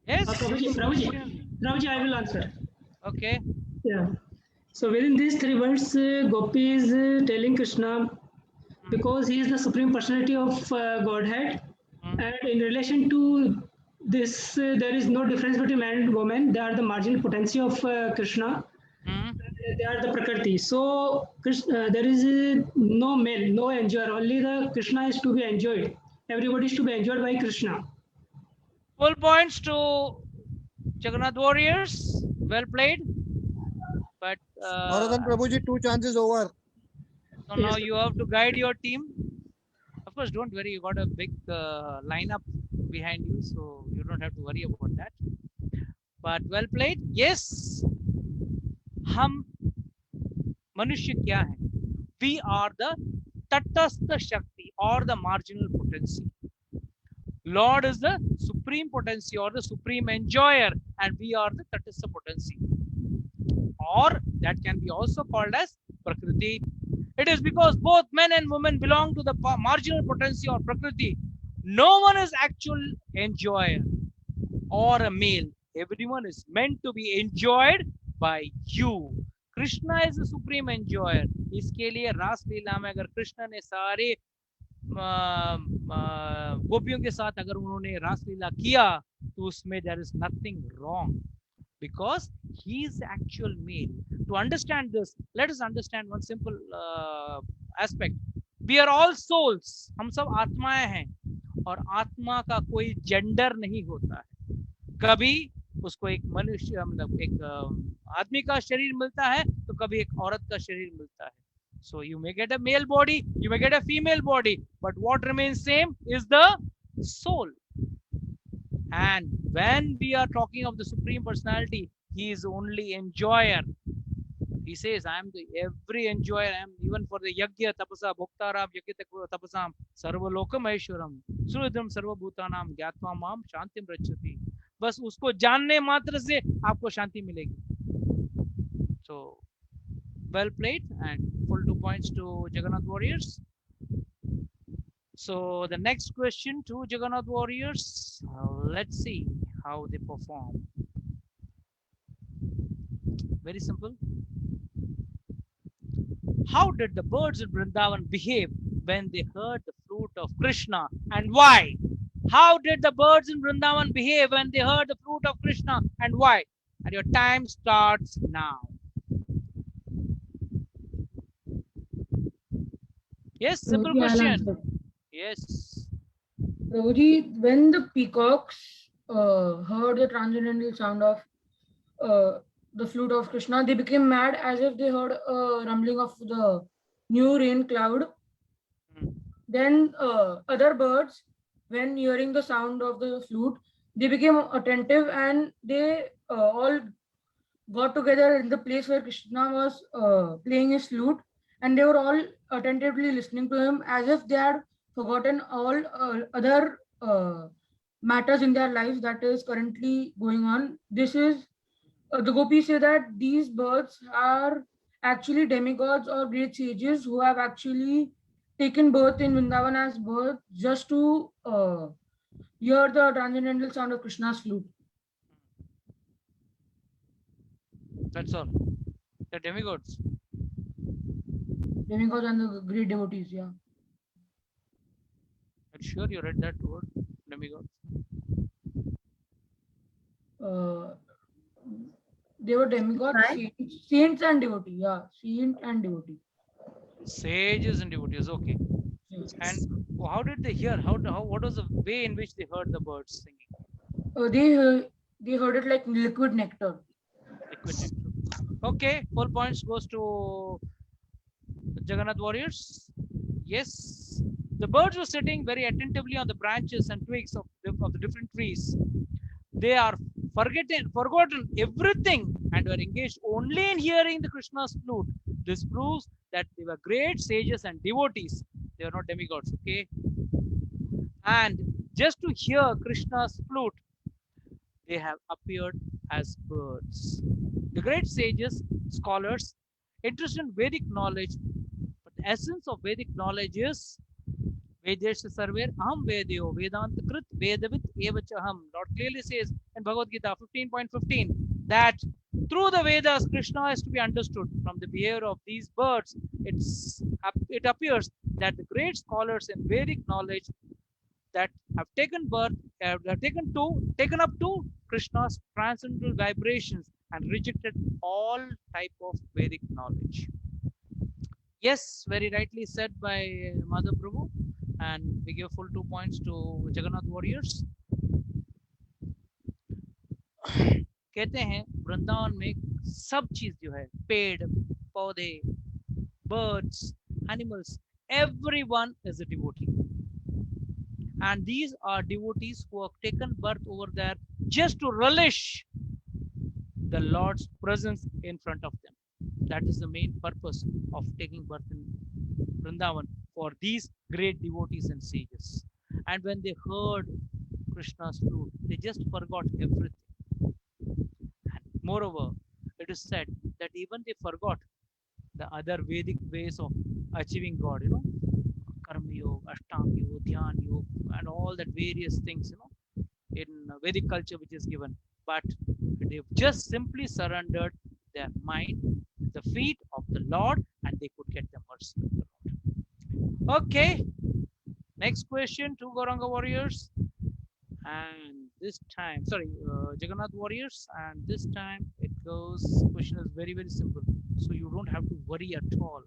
Yes. Prabhuji, I will answer. Okay. Yeah. So within these 3 worlds, Gopi is telling Krishna, because he is the supreme personality of Godhead, and in relation to this, there is no difference between man and woman. They are the marginal potency of Krishna. They are the Prakriti. So Krishna, there is no male, no enjoyer. Only the Krishna is to be enjoyed. Everybody is to be enjoyed by Krishna. Full points to Jagannath Warriors. Well played. But Narottam Prabhuji, 2 chances over. So now you have to guide your team. Of course, don't worry. You got a big lineup behind you, so you don't have to worry about that. But well played. Yes. हम मनुष्य क्या हैं? We are the tatastha shakti or the marginal potency. Lord is the supreme potency or the supreme enjoyer, and we are the tatastha potency. Or that can be also called as Prakriti. It is because both men and women belong to the marginal potency or Prakriti. No one is actual enjoyer or a male. Everyone is meant to be enjoyed by you. Krishna is the supreme enjoyer. इसके लिए रास लीला में अगर कृष्ण ने सारे गोपियों के साथ अगर उन्होंने रास लीला किया तो उसमें there is nothing wrong, because he is the actual male. To understand this, let us understand one simple aspect. We are all souls. हम सब आत्माएं हैं, और आत्मा का कोई जेंडर नहीं होता है. कभी उसको एक मनुष्य मतलब एक आदमी का शरीर मिलता है, तो कभी एक औरत का शरीर मिलता है. So you may get a male body, you may get a female body, but what remains same is the soul. And when we are talking of the Supreme Personality, he is only enjoyer. He says, I am the every enjoyer. I am even for the Yagya Tapasa Bhoktaram Yagya Tapasam Sarvalokam Aishwaram Suridam Sarvabhutanam Gyatva Mam Shantim Rachati. बस उसको जानने मात्र से आपको शांति मिलेगी. So well played, and full 2 points to Jagannath Warriors. So the next question to Jagannath Warriors, let's see how they perform. Very simple. How did the birds in Vrindavan behave when they heard the flute of Krishna, and why? How did the birds in Vrindavan behave when they heard the flute of Krishna, and why? And your time starts now. Yes, simple question. Yes. Prabhuji, when the peacocks heard the transcendental sound of the flute of Krishna, they became mad as if they heard a rumbling of the new rain cloud. Then other birds, when hearing the sound of the flute, they became attentive, and they all got together in the place where Krishna was playing his flute, and they were all attentively listening to him as if they had forgotten all other matters in their lives that is currently going on. This is the gopis say that these birds are actually demigods or great sages who have actually taken birth in Vrindavan as birth just to hear the transcendental sound of Krishna's flute. That's all. The demigods. Demigods and the great devotees, yeah. I'm sure you read that word, demigods. They were demigods, saints and devotee. Yeah, saint and devotee. Sages and devotees. Okay. And how did they hear? What was the way in which they heard the birds singing? They heard it like liquid nectar. Liquid nectar. Okay. Full points goes to Jagannath warriors. Yes. The birds were sitting very attentively on the branches and twigs of the different trees. They are forgotten everything and were engaged only in hearing the Krishna's flute. This proves that they were great sages and devotees. They are not demigods, okay? And just to hear Krishna's flute, they have appeared as birds. The great sages, scholars, interested in Vedic knowledge, but the essence of Vedic knowledge is Vedesha Sarver Aham Vedyo Vedanta Krit Vedavit Evachaham. Lord clearly says in Bhagavad Gita 15.15 that through the Vedas, Krishna is to be understood. From the behavior of these birds, it appears that the great scholars in Vedic knowledge that have taken up to Krishna's transcendental vibrations and rejected all type of Vedic knowledge. Yes, very rightly said by Madhav Prabhu, and we give full 2 points to Jagannath warriors. कहते हैं वृंदावन में सब चीज जो है पेड़ पौधे birds animals everyone is a devotee and these are devotees who have taken birth over there just to relish the Lord's presence in front of them. That is the main purpose of taking birth in Vrindavan for these great devotees and sages. And when they heard Krishna's flute, they just forgot everything. Moreover, it is said that even they forgot the other Vedic ways of achieving God, Karma Yoga, Ashtanga Yoga, Dhyan Yoga, and all that various things, in Vedic culture which is given. But they've just simply surrendered their mind at the feet of the Lord and they could get the mercy of the Lord. Okay, next question to Gauranga warriors. And this time, Jagannath warriors, and this time it goes, question is very, very simple. So you don't have to worry at all.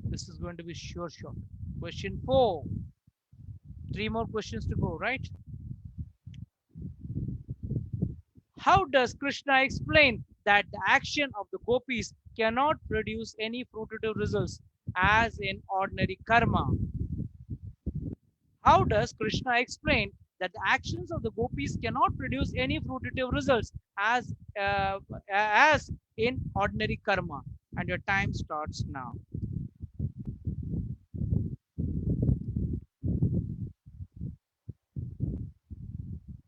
This is going to be sure shot. Question 4. 3 more questions to go, right? How does Krishna explain that the action of the gopis cannot produce any fruitive results as in ordinary karma? How does Krishna explain that the actions of the gopis cannot produce any fruitive results as in ordinary karma? And your time starts now.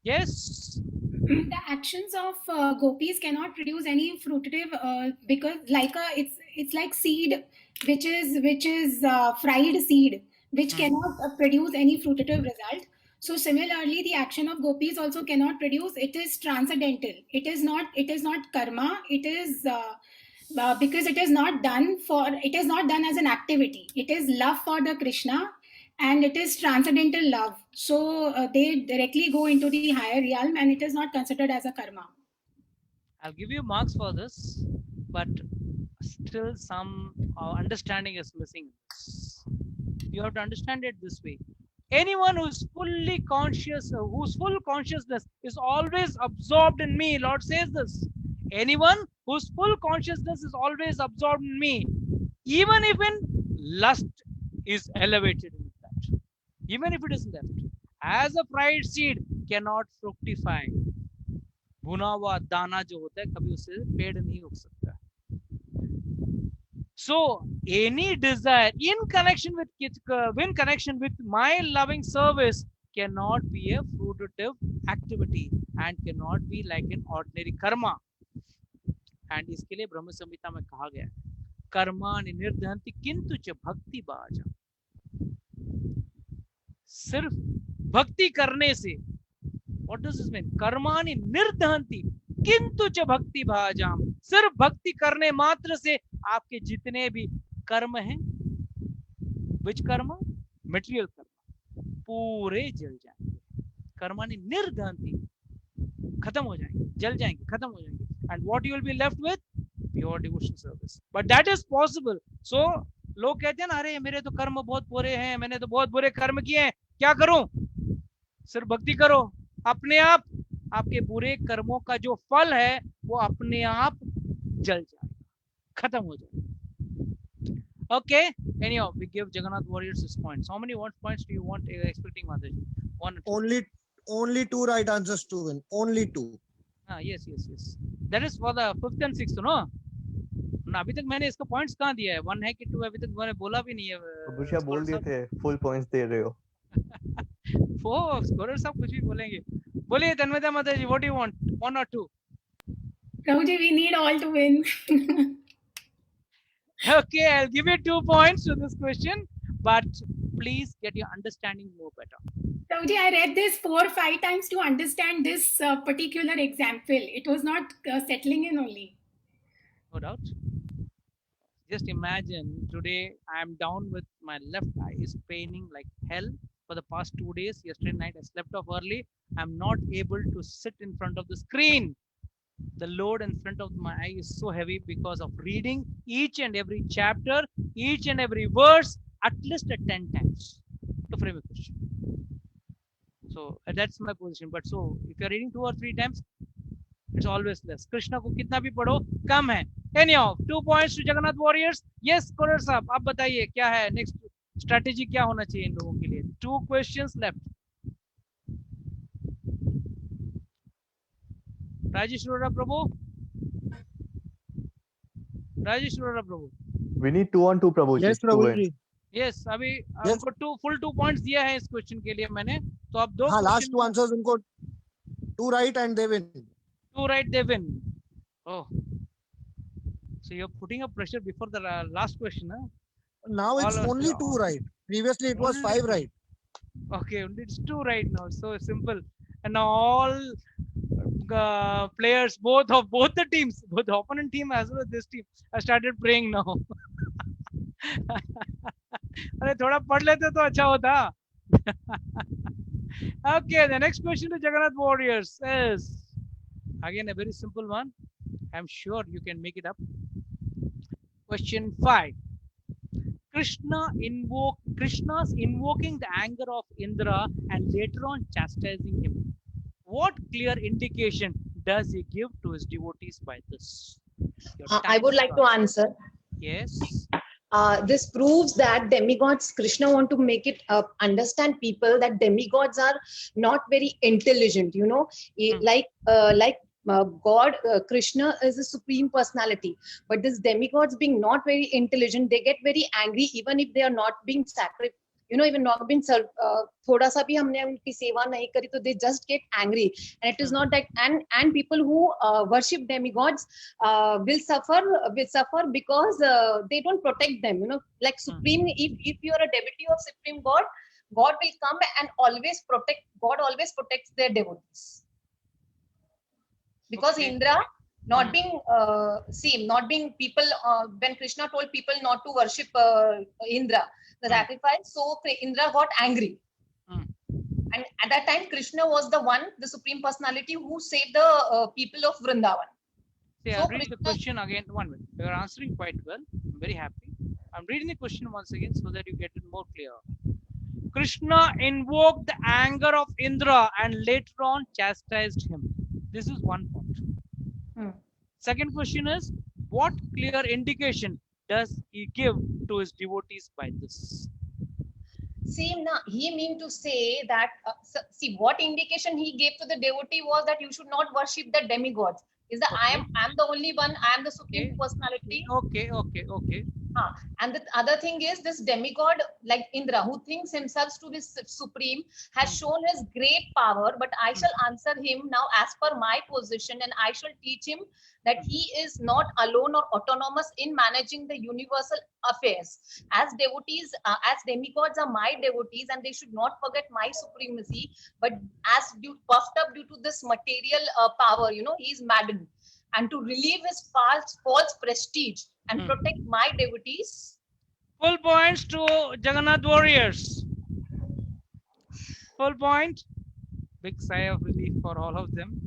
Yes. The actions of gopis cannot produce any fruitive because it's like seed which is fried seed which cannot produce any fruitive result. So similarly, the action of gopis also cannot produce. It is transcendental. It is not karma. It is because it is not done as an activity. It is love for the Krishna, and it is transcendental love. So they directly go into the higher realm, and it is not considered as a karma. I'll give you marks for this, but still some understanding is missing. You have to understand it this way. Anyone who is fully conscious, whose full consciousness is always absorbed in me, Lord says this. Anyone whose full consciousness is always absorbed in me, even if in lust is elevated in that, even if it is left, as a fried seed cannot fructify. भुना हुआ दाना जो होता है कभी उससे पेड़ नहीं उग सकता. So any desire in connection with my loving service cannot be a fruitive activity and cannot be like an ordinary karma. And इसके लिए ब्रह्म संहिता में कहा गया कर्माणि निर्दहन्ति किंतु च भक्ति बाजा. सिर्फ भक्ति करने से, what does this mean? कर्माणि निर्दहन्ति, किंतु च भक्ति भाजाम, सिर्फ भक्ति करने मात्र से आपके जितने भी कर्म हैं, विच कर्म, मटेरियल कर्म, पूरे जल जाएंगे। कर्मानि निर्दहन्ति, खत्म हो जाएंगे, जल जाएंगे, खत्म हो जाएंगे। And what you will be left with? Pure devotion service. But that is possible. So लोग कहते हैं ना, अरे मेरे तो कर्म बहुत बुरे हैं, मैंने तो बहुत बुरे कर्म किए हैं, क्या करूं? सिर्फ भक्ति करो, अपने आप आपके बुरे कर्मों का जो फल है वो अपने आप जल जाएगा, खत्म हो जाएगा। Okay, anyhow, we give Jagannath Warriors his points. How many points do you want? Expecting Mataji? One. Only 2 right answers to win. Only 2. Yes. That is for the 5th and 6th, no? ना अभी तक मैंने इसको points कहाँ दिया है? 1 है कि 2? अभी तक मैंने बोला भी नहीं है। प्रभुषा बोल दिए थे, फुल पॉइंट्स दे रहे हो। वो स्कोरर सब कुछ भी बोलेंगे। बोलिए तन्मयता माता जी, what do you want? 1 or 2? Prabhuji, we need all to win. Okay, I'll give you 2 points to this question, but please get your understanding more better. Prabhuji, I read this 4 or 5 times to understand this particular example. It was not settling in only. No doubt. Just imagine today I am down with my left eye is paining like hell for the past 2 days. Yesterday night I slept off early. I'm not able to sit in front of the screen. The load in front of my eye is so heavy because of reading each and every chapter, each and every verse at least 10 times to frame a question. So that's my position. But so if you're reading 2 or 3 times, it's always less. Krishna को कितना भी पढ़ो कम है। Anyhow, 2 points to Jagannath Warriors. Yes, Korar साहब, आप बताइए क्या है next strategy, क्या होना चाहिए इन लोगों के लिए? 2 questions left. Rajesh Arora Prabhu. Rajesh Arora Prabhu. We need 2 on 2 Prabhu. Yes, Prabhu. Yes, अभी उनको full 2 points दिया है इस question के लिए मैंने, तो अब 2 last 2 answers उनको 2 right and they win. 2 right, they win. Oh, so you're putting up pressure before the last question, huh? Now it's only 2 right. Previously it was 5 right. Okay, it's 2 right now. So simple. And now all players, both the teams, both the opponent team as well as this team, have started praying now. अरे थोड़ा पढ़ लेते तो अच्छा होता. Okay, the next question to Jagannath Warriors is again a very simple one. I'm sure you can make it up. Question 5. Krishna's invoking the anger of Indra and later on chastising him. What clear indication does he give to his devotees by this? I would like to answer. Yes. This proves that demigods, Krishna want to make it understand people that demigods are not very intelligent, you know, like God, Krishna is a supreme personality, but these demigods being not very intelligent, they get very angry even if they are not being sacrificed, you know, even not being served. Thoda sa bhi humne unki seva nahi kari, so they just get angry, and it is not that. And people who worship demigods will suffer because they don't protect them. You know, like supreme. If you are a devotee of supreme God, God will come and always protect. God always protects their devotees. Because Indra, not being not being people, when Krishna told people not to worship Indra, the sacrifice, so Indra got angry. And at that time, Krishna was the supreme personality who saved the people of Vrindavan. See, I'll read the question again. 1 minute. You are answering quite well. I'm very happy. I'm reading the question once again so that you get it more clear. Krishna invoked the anger of Indra and later on chastised him. This is one point. Second question is, what clear indication does he give to his devotees by this? See, he mean to say that, see, what indication he gave to the devotee was that you should not worship the demigods. Is that I am the only one, I am the supreme personality. Okay. And the other thing is this demigod like Indra, who thinks himself to be supreme, has shown his great power, but I shall answer him now as per my position, and I shall teach him that he is not alone or autonomous in managing the universal affairs. As devotees, as demigods are my devotees, and they should not forget my supremacy, but as puffed up due to this material power, you know, he is maddened. And to relieve his false prestige and protect my devotees. Full points to Jagannath Warriors. Full point. Big sigh of relief for all of them.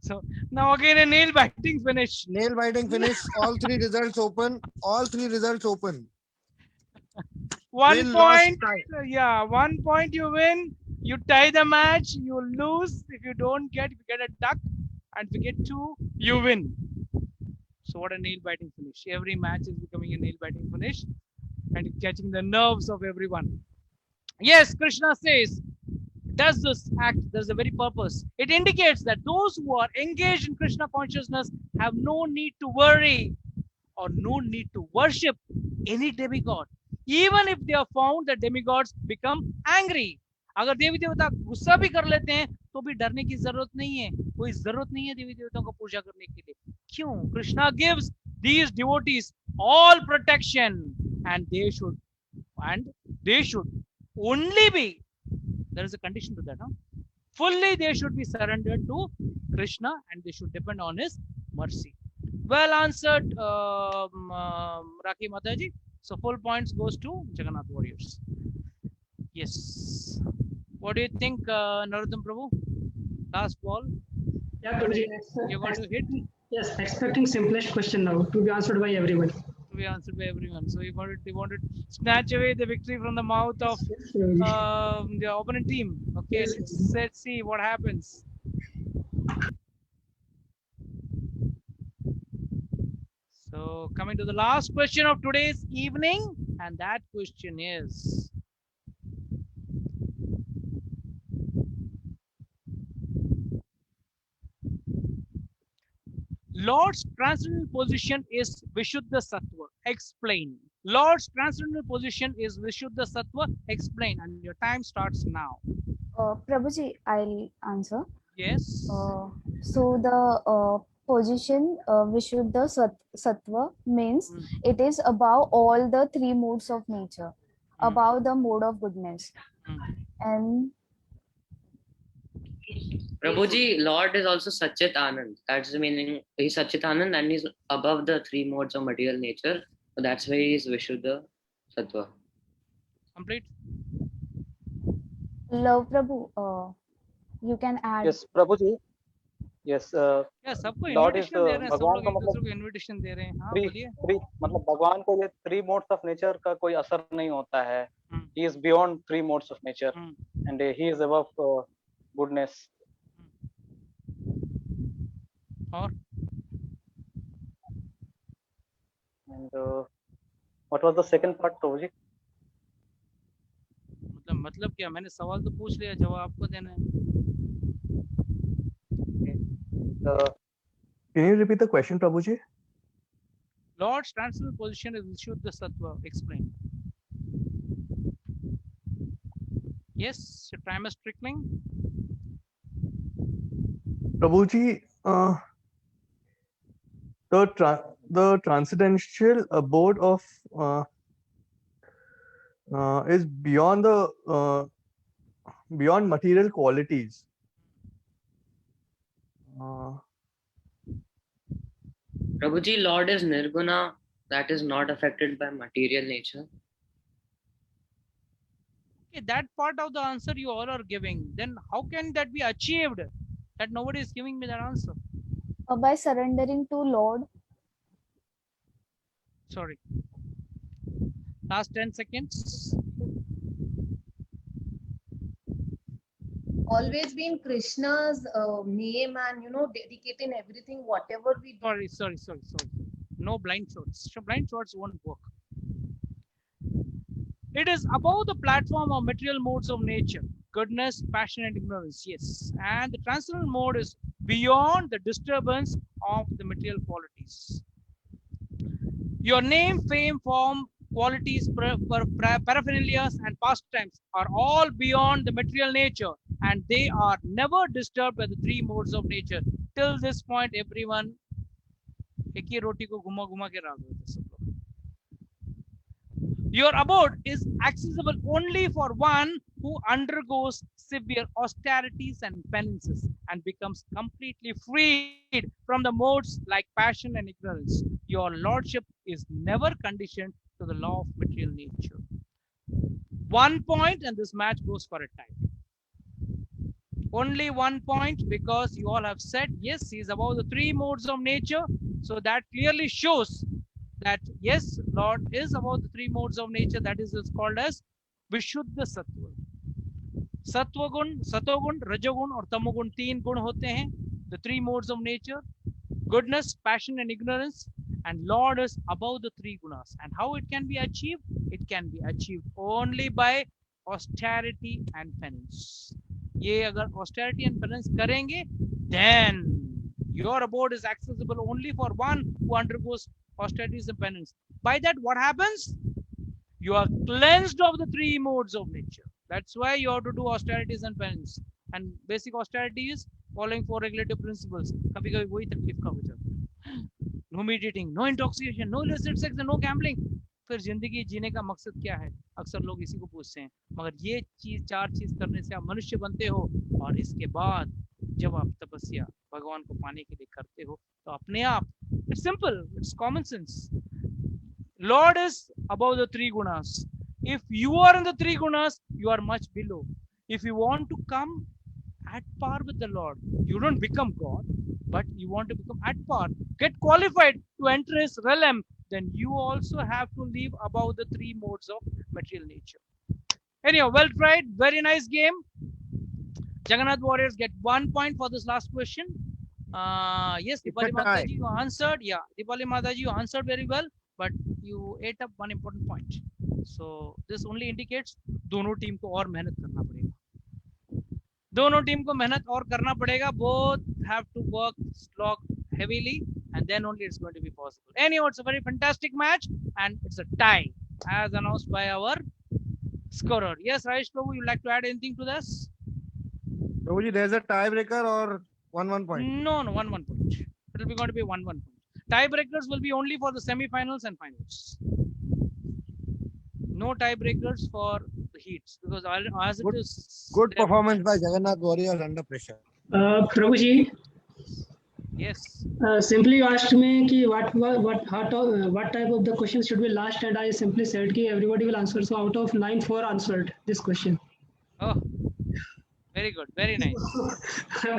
So now again a nail biting finish. Nail biting finish. All three results open. All three results open. 1 Win, point. loss, tie. Yeah, 1 point you win. You tie the match. You lose. If you don't get, you get a duck. And if you get 2, you win. So what a nail-biting finish. Every match is becoming a nail-biting finish. And it's catching the nerves of everyone. Yes, Krishna says, does this act, there's a very purpose. It indicates that those who are engaged in Krishna consciousness have no need to worry or no need to worship any demigod. Even if they are found that demigods become angry. अगर देवी देवता गुस्सा भी कर लेते हैं तो भी डरने की जरूरत नहीं है. कोई जरूरत नहीं है देवी देवताओं को पूजा करने के लिए. क्यों? Krishna gives these devotees all protection, and they should only be, there is a condition to that, huh? Fully they should be surrendered to Krishna, and they should depend on his mercy. Well answered, Rakhi Mataji. So full points goes to Jagannath Warriors. Yes. What do you think, Narottam Prabhu? Last ball. Yeah, Prabhuji. You're going to hit? Yes, expecting simplest question now to be answered by everyone. To be answered by everyone. So you want to snatch away the victory from the mouth of the opponent team. Okay, let's see what happens. So coming to the last question of today's evening, and that question is, Lord's transcendental position is Vishuddha Sattva. Explain. Lord's transcendental position is Vishuddha Sattva. Explain. And your time starts now. Prabhuji, I'll answer. Yes. So the position Vishuddha Sattva means it is above all the 3 modes of nature, above the mode of goodness. And Prabhuji, Lord is also Satchit Anand. That's the meaning. He's Satchit Anand and he's above the 3 modes of material nature. So that's why he's Vishuddha Sattva. Complete. Love Prabhu, you can add. Yes, Prabhuji. Yes. Yeah, सबको Lord is invitation दे रहे हैं. सब भगवान लोग का एक दूसरे मतलब को invitation दे रहे हैं. हाँ, three बोलिए. मतलब भगवान को ये 3 modes of nature का कोई असर नहीं होता है. He is beyond 3 modes of nature, and he is above goodness. और And what was the second part, Prabhuji? मतलब क्या? मैंने सवाल तो पूछ लिया, जवाब आपको देना है. Can you repeat the question, Prabhuji? Lord's transcendental position is Vishuddha Sattva. Explain. Yes, your time is trickling. Prabhuji, the transcendental abode of is beyond the beyond material qualities. Prabhuji, Lord is Nirguna, that is not affected by material nature. Okay, that part of the answer you all are giving. Then how can that be achieved? That nobody is giving me that answer. By surrendering to Lord. Sorry. Last 10 seconds. Always be in Krishna's name and, you know, dedicating everything, whatever we do. Sorry. No blind shots. Blind shots won't work. It is above the platform of material modes of nature. Goodness, passion, and ignorance. Yes. And the transcendental mode is beyond the disturbance of the material qualities. Your name, fame, form, qualities, paraphernalia, and pastimes are all beyond the material nature, and they are never disturbed by the three modes of nature. Till this point, everyone, एक ही रोटी को घुमा घुमा के रख रहे थे सब लोग. Your abode is accessible only for one who undergoes severe austerities and penances and becomes completely freed from the modes like passion and ignorance. Your lordship is never conditioned to the law of material nature. 1 point, and this match goes for a tie. Only 1 point, because you all have said yes, he is above the three modes of nature. So that clearly shows that yes, Lord is above the three modes of nature. That is called as Vishuddha Sattva. Sattva gun, Satogun, Rajogun और Tamogun, तीन गुण होते हैं. The three modes of nature: goodness, passion, and ignorance. And Lord is above the three gunas. And how it can be achieved? It can be achieved only by austerity and penance. ये अगर austerity and penance करेंगे, then your abode is accessible only for one who undergoes austerities and penance. By that, what happens? You are cleansed of the three modes of nature. That's why you have to do austerities and penance. And basic austerity is following four regulative principles. कभी कभी वही तकलीफ का हो जाता है. No meat eating, no intoxication, no illicit sex, and no gambling. फिर जिंदगी जीने का मकसद क्या है? अक्सर लोग इसी को पूछते हैं. मगर ये चीज, चार चीज करने से आप मनुष्य बनते हो, और इसके बाद जब आप तपस्या भगवान को पाने के लिए करते हो, तो अपने आप, it's simple, it's common sense. Lord is above the three gunas. If you are in the three gunas, you are much below. If you want to come at par with the Lord, you don't become God, but you want to become at par, get qualified to enter his realm, then you also have to live above the three modes of material nature. Anyhow, well tried, very nice game. Jagannath Warriors get 1 point for this last question. Yes, Dipali Mataji, you answered. Yeah, Dipali Mataji, you answered very well, but you ate up one important point. So this only indicates दोनों team को और मेहनत करना पड़ेगा. दोनों team को मेहनत और करना पड़ेगा. Both have to work slog heavily, and then only it's going to be possible. Anyhow, it's a very fantastic match, and it's a tie as announced by our scorer. Yes, Rajesh Prabhu, you'd like to add anything to this? Prabhuji, there's a tiebreaker or 1-1 point? No, 1-1 point. It will be going to be 1-1 point. Tiebreakers will be only for the semi-finals and finals. No tiebreakers for the heats, because as it is good performance by Jagannath Warriors under pressure. Prabhuji. Yes. Simply you asked me ki what type of the question should be last, and I simply said ki everybody will answer. So out of 9, 4 answered this question. Oh, very good, very nice.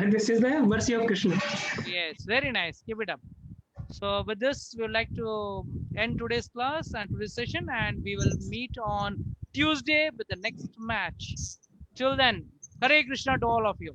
This is the mercy of Krishna. Yes, very nice. Keep it up. So with this, we would like to end today's class and today's session, and we will meet on Tuesday with the next match. Till then, Hare Krishna to all of you.